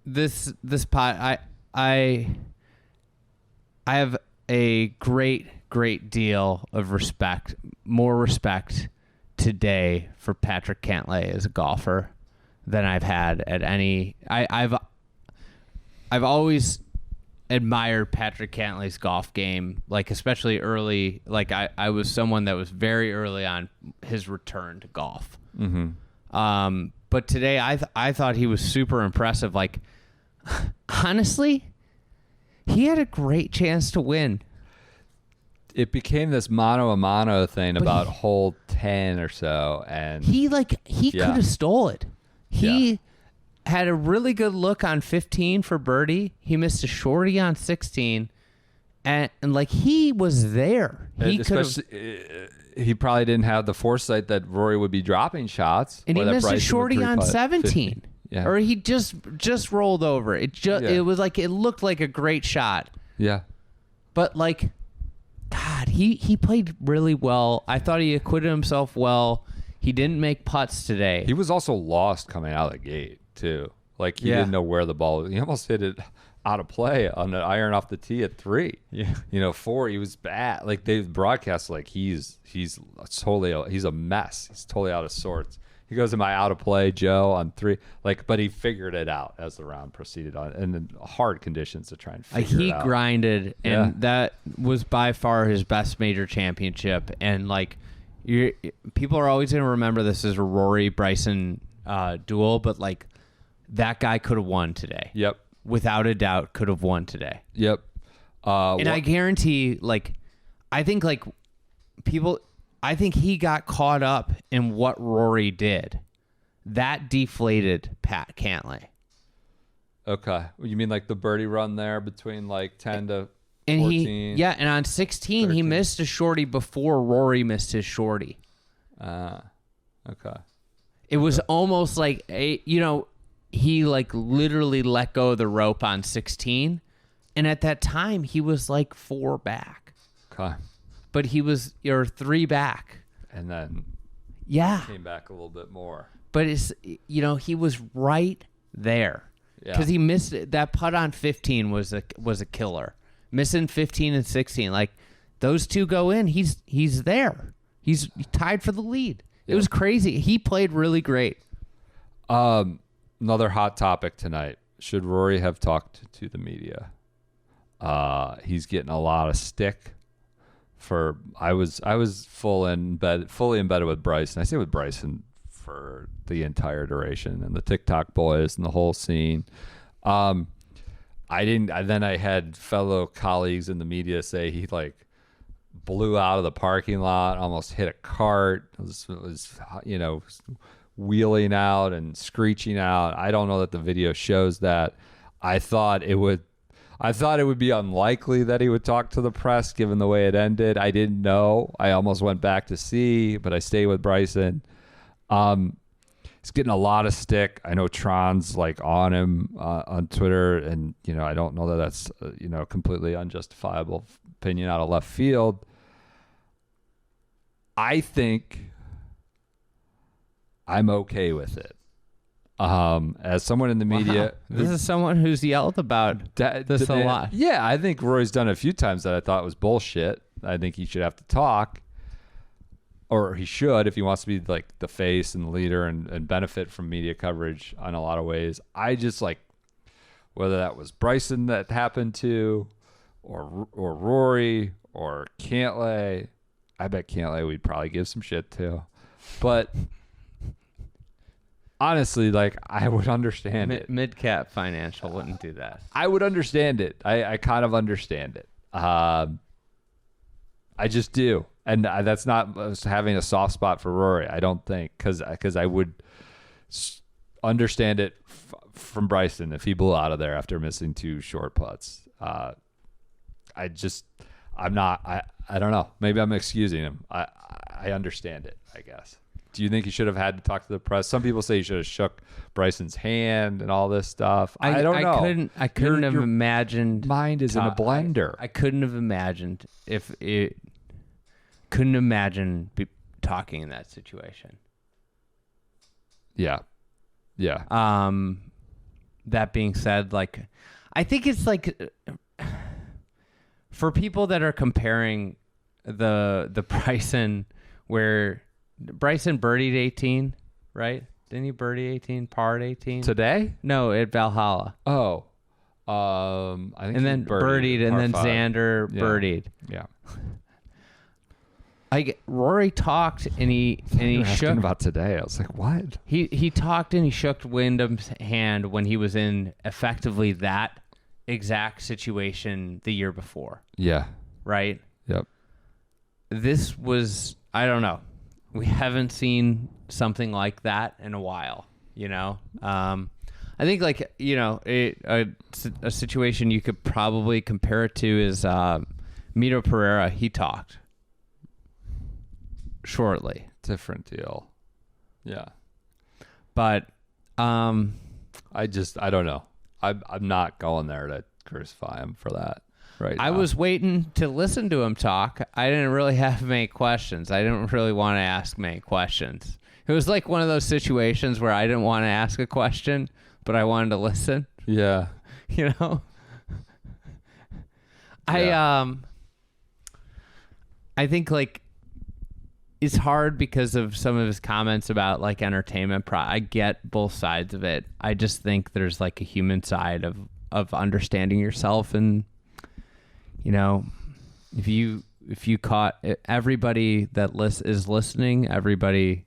this pot, I have a great deal of respect, more respect today for Patrick Cantlay as a golfer than I've had at any. I've always admired Patrick Cantlay's golf game, like especially early. Like I was someone that was very early on his return to golf. Mm-hmm. But today I thought he was super impressive. Like, honestly, he had a great chance to win. It became this mano a mano thing about hole 10 or so, and he could have stole it. He had a really good look on 15 for birdie. He missed a shorty on 16, and like he was there. He probably didn't have the foresight that Rory would be dropping shots, and he missed a shorty on 17. Yeah. Or he just rolled over. It was like, it looked like a great shot. Yeah. But like, God, he played really well. I thought he acquitted himself well. He didn't make putts today. He was also lost coming out of the gate too. Like he didn't know where the ball was. He almost hit it out of play on an iron off the tee at 3. Yeah. 4, he was bad. Like they broadcast like he's a mess. He's totally out of sorts. He goes, "Am I out of play, Joe?" on 3. Like, but he figured it out as the round proceeded on, and in hard conditions to try and figure it out. He grinded, and that was by far his best major championship. And like, people are always going to remember this as a Rory Bryson duel, but like that guy could have won today. Yep, without a doubt, could have won today. Yep, and I guarantee, like, I think he got caught up in what Rory did. That deflated Pat Cantlay. Okay. You mean like the birdie run there between like 10 to and 14? And on 16, 13. He missed a shorty before Rory missed his shorty. Okay. It was almost like, he like literally let go of the rope on 16. And at that time, he was like 4 back. Okay. But he was 3 back. And then came back a little bit more. But it's, he was right there. Because he missed it. That putt on 15 was a killer. Missing 15 and 16. Like, those two go in, he's there. He's tied for the lead. It was crazy. He played really great. Another hot topic tonight. Should Rory have talked to the media? He's getting a lot of stick. I was fully embedded with Bryson. I say with Bryson for the entire duration, and the TikTok boys and the whole scene. I had fellow colleagues in the media say he like blew out of the parking lot, almost hit a cart. It was wheeling out and screeching out. I don't know that the video shows that. I thought it would be unlikely that he would talk to the press given the way it ended. I didn't know. I almost went back to see, but I stayed with Bryson. He's getting a lot of stick. I know Tron's like on him on Twitter, and I don't know that that's completely unjustifiable opinion out of left field. I think I'm okay with it. As someone in the media, this is someone who's yelled about this a lot. Yeah, I think Roy's done it a few times that I thought was bullshit. I think he should have to talk, or he should if he wants to be like the face and the leader and benefit from media coverage in a lot of ways. I just like whether that was Bryson that happened to, or Rory or Cantlay. I bet Cantlay we'd probably give some shit to, but. Honestly, like I would understand it. Mid-cap Financial wouldn't do that. I would understand it. I kind of understand it. I just do, and that's not having a soft spot for Rory. I don't think because I would understand it from Bryson if he blew out of there after missing 2 short putts. I'm not. I don't know. Maybe I'm excusing him. I understand it, I guess. Do you think he should have had to talk to the press? Some people say he should have shook Bryson's hand and all this stuff. I don't know. I couldn't have imagined. Mind is in a blender. I couldn't have imagined couldn't imagine talking in that situation. Yeah. That being said, like, I think it's like for people that are comparing the Bryson where. Bryson birdied 18, right? Didn't he birdie 18, parred 18? Today? No, at Valhalla. Oh. I think and then birdied and then 5. Xander birdied. Yeah. Rory talked and he shook about today. I was like, what? He talked and he shook Wyndham's hand when he was in effectively that exact situation the year before. Yeah. Right? Yep. This was, I don't know. We haven't seen something like that in a while, I think like, a situation you could probably compare it to is Mito Pereira. He talked shortly. Different deal. Yeah. But I don't know. I'm not going there to crucify him for that. right I now. was waiting to listen to him talk. I didn't really have many questions. I didn't really want to ask many questions. It was like one of those situations where I didn't want to ask a question, but I wanted to listen. Yeah. You know? Yeah. I think like it's hard because of some of his comments about like entertainment. I get both sides of it. I just think there's like a human side of understanding yourself, and you know, if you caught everybody that is listening, everybody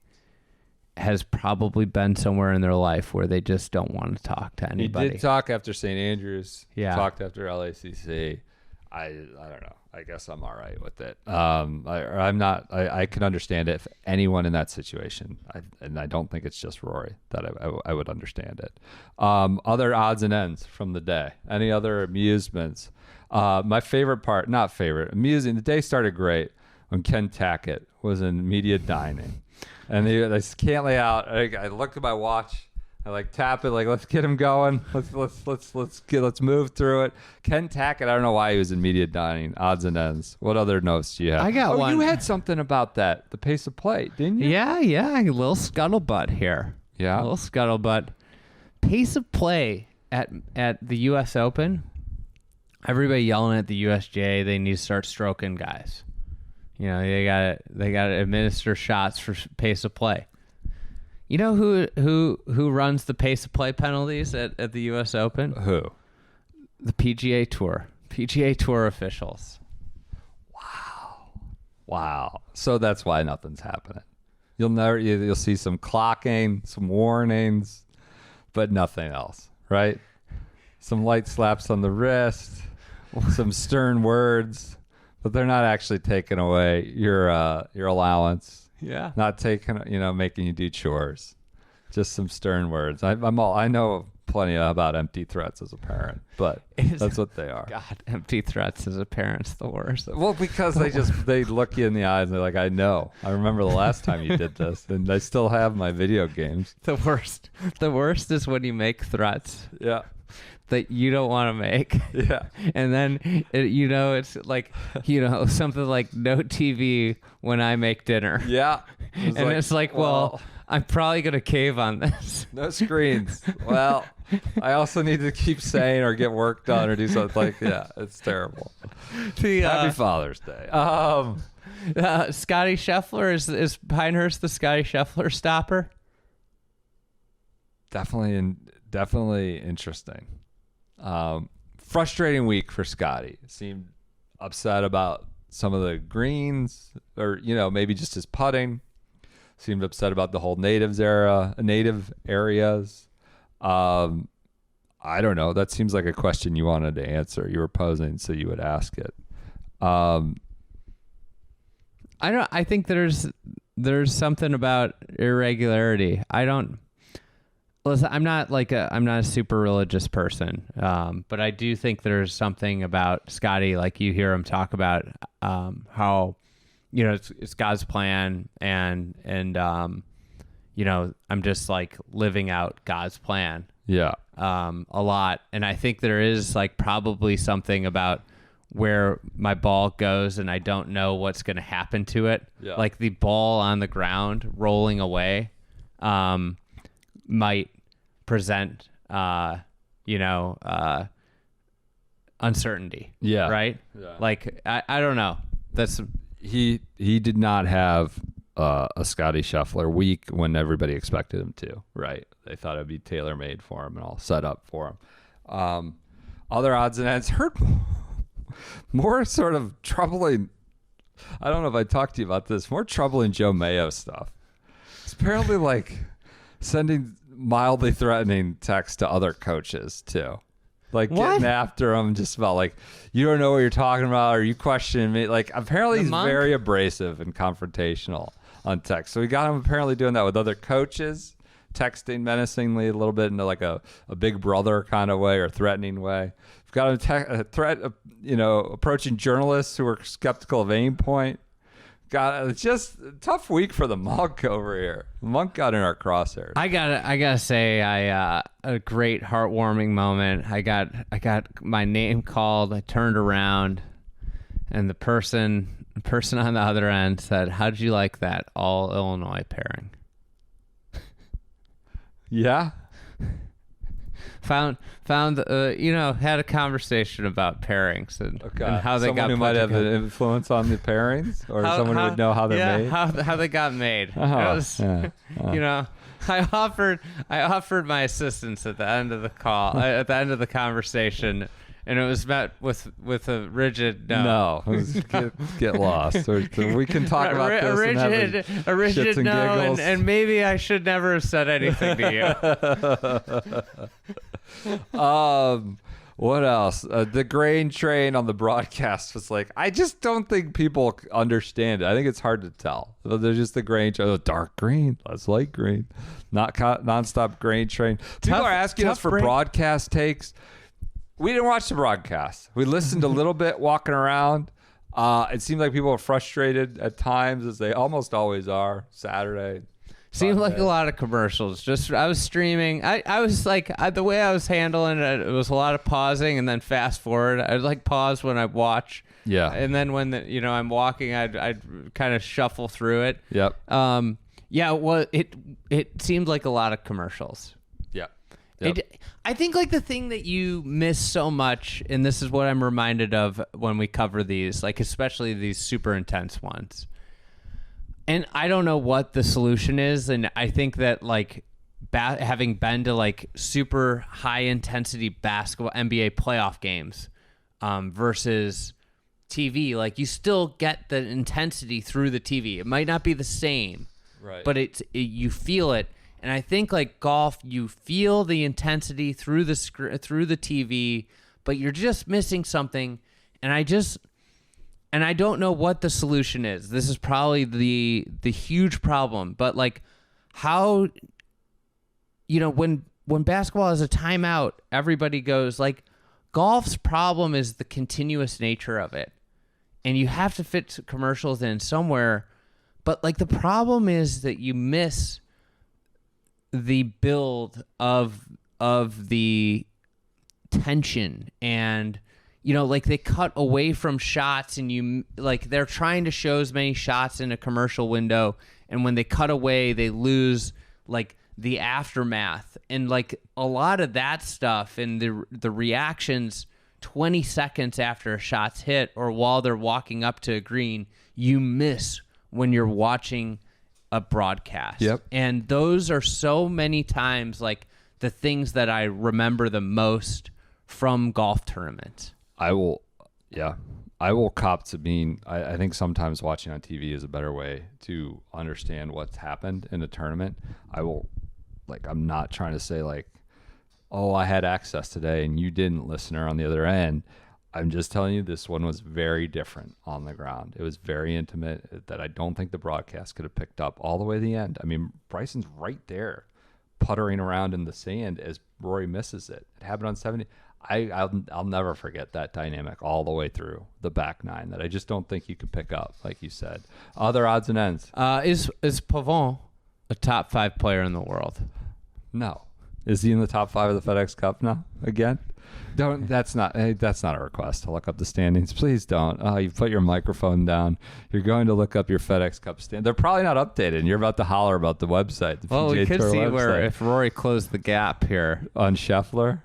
has probably been somewhere in their life where they just don't want to talk to anybody. He did talk after St. Andrews. Yeah. Talked after LACC. I don't know. I guess I'm all right with it. I'm not. I can understand it if anyone in that situation. And I don't think it's just Rory that I would understand it. Other odds and ends from the day. Any other amusements? My favorite part, not favorite, amusing. The day started great when Ken Tackett was in media dining, and they Cantlay out. I looked at my watch. I like tap it, like let's get him going. Let's move through it. Ken Tackett, I don't know why he was in media dining. Odds and ends. What other notes do you have? I got one. You had something about that, the pace of play, didn't you? Yeah, a little scuttlebutt here. Yeah, a little scuttlebutt. Pace of play at the U.S. Open. Everybody yelling at the USGA. They need to start stroking guys. You know, they got to administer shots for pace of play. You know who runs the pace of play penalties at the U.S. Open? Who? The PGA Tour. PGA Tour officials. Wow. So that's why nothing's happening. You'll see some clocking, some warnings, but nothing else, right? Some light slaps on the wrist, some stern words, but they're not actually taking away your allowance. Yeah. Not taking, making you do chores. Just some stern words. I know plenty about empty threats as a parent, but that's what they are. God, empty threats as a parent's the worst. Well, because they look you in the eyes and they're like, I know. I remember the last time you did this, and I still have my video games. The worst is when you make threats. Yeah. That you don't want to make. Yeah. And then, it's like, something like no TV when I make dinner. Yeah. It's like, well, I'm probably going to cave on this. No screens. Well, I also need to keep saying or get work done or do something like, yeah, it's terrible. Happy Father's Day. Scotty Scheffler, is Pinehurst the Scotty Scheffler stopper? Definitely interesting. Frustrating week for Scotty. Seemed upset about some of the greens, or maybe just his putting. Seemed upset about the whole native areas. I don't know. That seems like a question you wanted to answer. You were posing, so you would ask it. I think there's something about irregularity. Listen, I'm not a super religious person, but I do think there's something about Scotty, like you hear him talk about how, it's God's plan, and I'm just like living out God's plan. Yeah. A lot, and I think there is like probably something about where my ball goes, and I don't know what's going to happen to it. Yeah. Like the ball on the ground rolling away. Might present, uncertainty. Yeah. Right? Yeah. Like, I don't know. He did not have a Scotty Scheffler week when everybody expected him to, right? They thought it'd be tailor-made for him and all set up for him. Other odds and ends, heard more sort of troubling, I don't know if I talked to you about this, more troubling Joe Mayo stuff. It's apparently like sending mildly threatening texts to other coaches too, like getting after them just about like, you don't know what you're talking about, or you questioning me. Like apparently he's very abrasive and confrontational on text. So we got him apparently doing that with other coaches, texting menacingly a little bit into like a big brother kind of way or threatening way. We've got him approaching journalists who are skeptical of Aim Point. It's just a tough week for the Monk over here. Monk got in our crosshairs. I gotta say, a great heartwarming moment. I got my name called. I turned around, and the person on the other end said, "How'd you like that all Illinois pairing?" Yeah. Found had a conversation about pairings and how they someone got who might have an influence on the pairings, or someone who would know how they're made. How they got made. I offered my assistance at the end of the call, at the end of the conversation, and it was met with a rigid no. No, get lost. Or we can talk about this. A rigid no, and maybe I should never have said anything to you. What else? The grain train on the broadcast was like, I just don't think people understand it. I think it's hard to tell. There's just the grain train, dark green, less light green, not nonstop grain train. People are asking us for broadcast takes. We didn't watch the broadcast. We listened a little bit walking around. It seemed like people were frustrated at times, as they almost always are. Saturday. Seemed like a lot of commercials. I was streaming. I was like, the way I was handling it, it was a lot of pausing and then fast forward. I'd like pause when I watch. Yeah. And then when I'm walking, I'd kind of shuffle through it. Yep. Yeah. Well, it seemed like a lot of commercials. Yep. I think like the thing that you miss so much, and this is what I'm reminded of when we cover these, like especially these super intense ones. And I don't know what the solution is, and I think that like having been to like super high intensity basketball NBA playoff games versus TV, like you still get the intensity through the TV. It might not be the same, right? But you feel it. And I think like golf, you feel the intensity through the TV, but you're just missing something. And I don't know what the solution is. This is probably the huge problem. But like how, when basketball has a timeout, everybody goes like, golf's problem is the continuous nature of it. And you have to fit commercials in somewhere. But like the problem is that you miss the build of the tension, and like they cut away from shots, and you like they're trying to show as many shots in a commercial window, and when they cut away they lose like the aftermath, and like a lot of that stuff and the reactions 20 seconds after a shot's hit or while they're walking up to a green, you miss when you're watching a broadcast. Yep. And those are so many times like the things that I remember the most from golf tournaments. I will cop to being, I think sometimes watching on TV is a better way to understand what's happened in a tournament. I'm not trying to say like, oh, I had access today and you didn't, listener on the other end. I'm just telling you, this one was very different on the ground. It was very intimate that I don't think the broadcast could have picked up all the way to the end. I mean, Bryson's right there, puttering around in the sand as Rory misses it. It happened on 70. I'll never forget that dynamic all the way through the back nine that I just don't think you could pick up, like you said. Other odds and ends. Is Pavon a top 5 player in the world? No. Is he in the top 5 of the FedEx Cup now again? That's not a request to look up the standings. Please don't. Oh, you put your microphone down. You're going to look up your FedEx Cup stand. They're probably not updated. And you're about to holler about the website. Well, we could see where if Rory closed the gap here on Scheffler.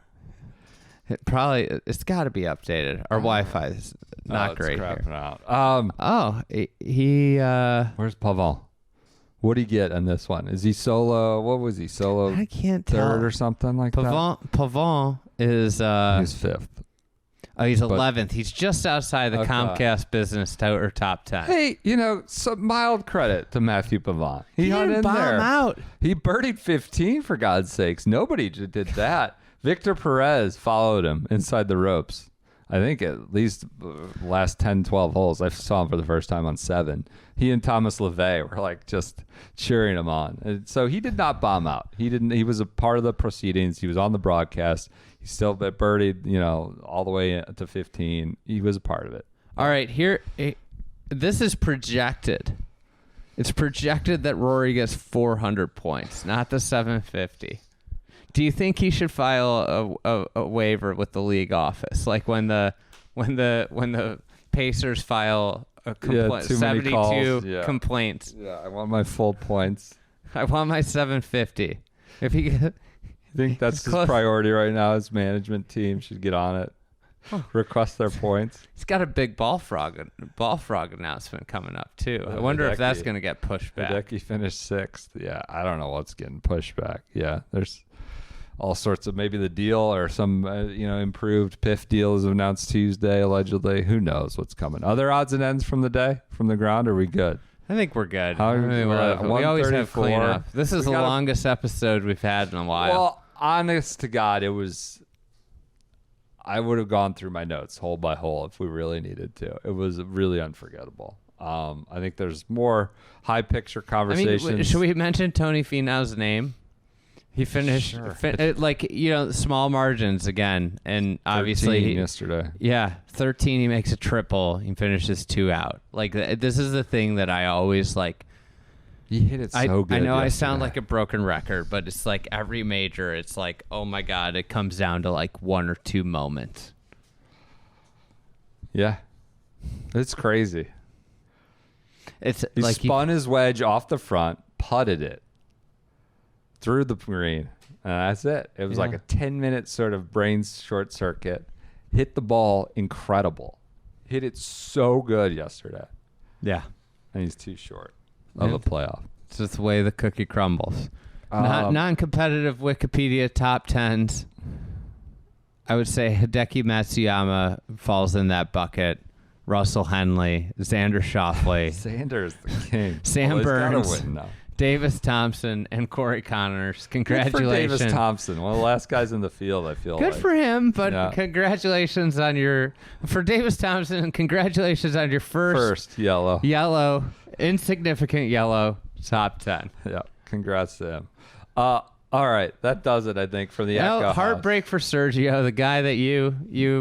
It's got to be updated. Our Wi-Fi is not great here. Out. Where's Pavon? What did he get on this one? Is he solo? What was he, solo? I can't third tell. Or something like that. Pavon is he's 5th. Oh, he's 11th. He's just outside the Comcast business top 10. Hey, some mild credit to Matthew Pavon. He hung in there. Out. He birdied 15 for God's sakes. Nobody did that. Victor Perez followed him inside the ropes. I think at least last 10, 12 holes. I saw him for the first time on 7. He and Thomas LeVay were like just cheering him on. And so he did not bomb out. He was a part of the proceedings. He was on the broadcast. He still birdied, all the way to 15. He was a part of it. All right, here this is projected. It's projected that Rory gets 400 points, not the 750. Do you think he should file a waiver with the league office, like when the Pacers file a complaint, 72 complaints? Yeah, I want my full points. I want my 750. If he, I think that's his priority right now. His management team should get on it. Request their points. He's got a big ball frog announcement coming up too. I wonder if that's going to get pushed back. Hideki finished 6th. Yeah, I don't know what's getting pushed back. Yeah, there's all sorts of, maybe the deal or some improved PIF deal is announced Tuesday allegedly. Who knows what's coming? Other odds and ends from the day from the ground? Are we good? I think we're good. We always have cleanup. This is the longest episode we've had in a while. Well, honest to God, I would have gone through my notes hole by hole if we really needed to. It was really unforgettable. I think there's more high picture conversations. Should we mention Tony Finau's name? He finished small margins again, and obviously 13 yesterday. Yeah, 13. He makes a triple. He finishes 2 out. Like this is the thing that I always like. He hit it so good. I know yesterday. I sound like a broken record, but it's like every major, it's like, oh my God, it comes down to like 1 or 2 moments. Yeah, it's crazy. He like spun his wedge off the front, putted it through the green, and that's it. It was like a 10-minute sort of brain short circuit. Hit the ball incredible. Hit it so good yesterday. Yeah. And he's too short of a playoff. It's just the way the cookie crumbles. Non-competitive Wikipedia top 10s. I would say Hideki Matsuyama falls in that bucket. Russell Henley, Xander Schauffele. Xander's the king. Sam Burns. Davis Thompson and Corey Connors. Congratulations. Good for Davis Thompson, one of the last guys in the field, I feel Good for him, but congratulations on for Davis Thompson, and congratulations on your first yellow, insignificant yellow top 10. Yeah, congrats to him. All right, that does it, I think, for the Ecco heartbreak for Sergio, the guy that you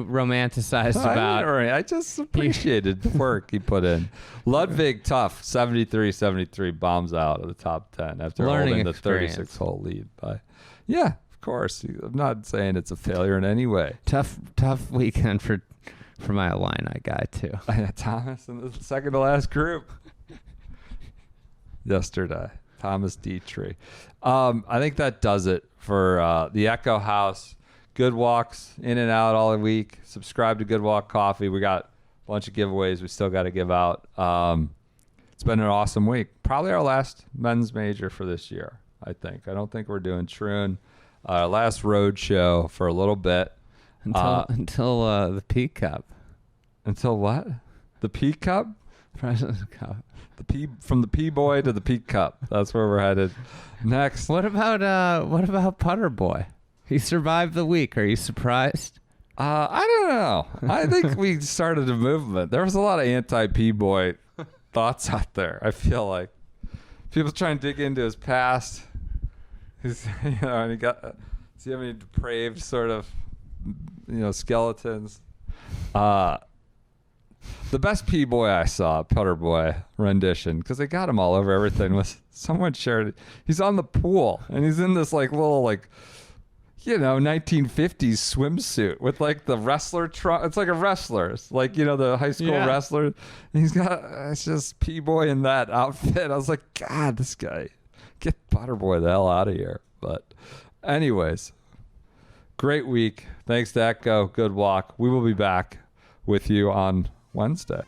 romanticized about. I just appreciated the work he put in. Ludwig, tough, 73-73, bombs out of the top 10 after holding the 36-hole lead. Yeah, of course. I'm not saying it's a failure in any way. Tough weekend for my Illini guy, too. Thomas in the second to last group yesterday. Thomas Dietrich. I think that does it for the Ecco House. Good walks in and out all week. Subscribe to Good Walk Coffee. We got a bunch of giveaways we still got to give out. It's been an awesome week. Probably our last men's major for this year, I think. I don't think we're doing Troon. Last road show for a little bit. Until the P Cup. Until what? The P Cup? President's Cup. From the P Boy to the P Cup. That's where we're headed. Next. What about Putter Boy? He survived the week. Are you surprised? I don't know. I think we started a movement. There was a lot of anti-P Boy thoughts out there. I feel like people trying to dig into his past. And he got. Does he have any depraved sort of, skeletons? The best P-Boy I saw, Putter Boy rendition, because they got him all over everything, was someone shared it. He's on the pool, and he's in this little 1950s swimsuit with the wrestler trunk. It's like a wrestler. It's like, the high school wrestler. And he's got, it's just P-Boy in that outfit. I was like, God, this guy, get Putter Boy the hell out of here. But anyways, great week. Thanks to Ecco. Good walk. We will be back with you on Wednesday.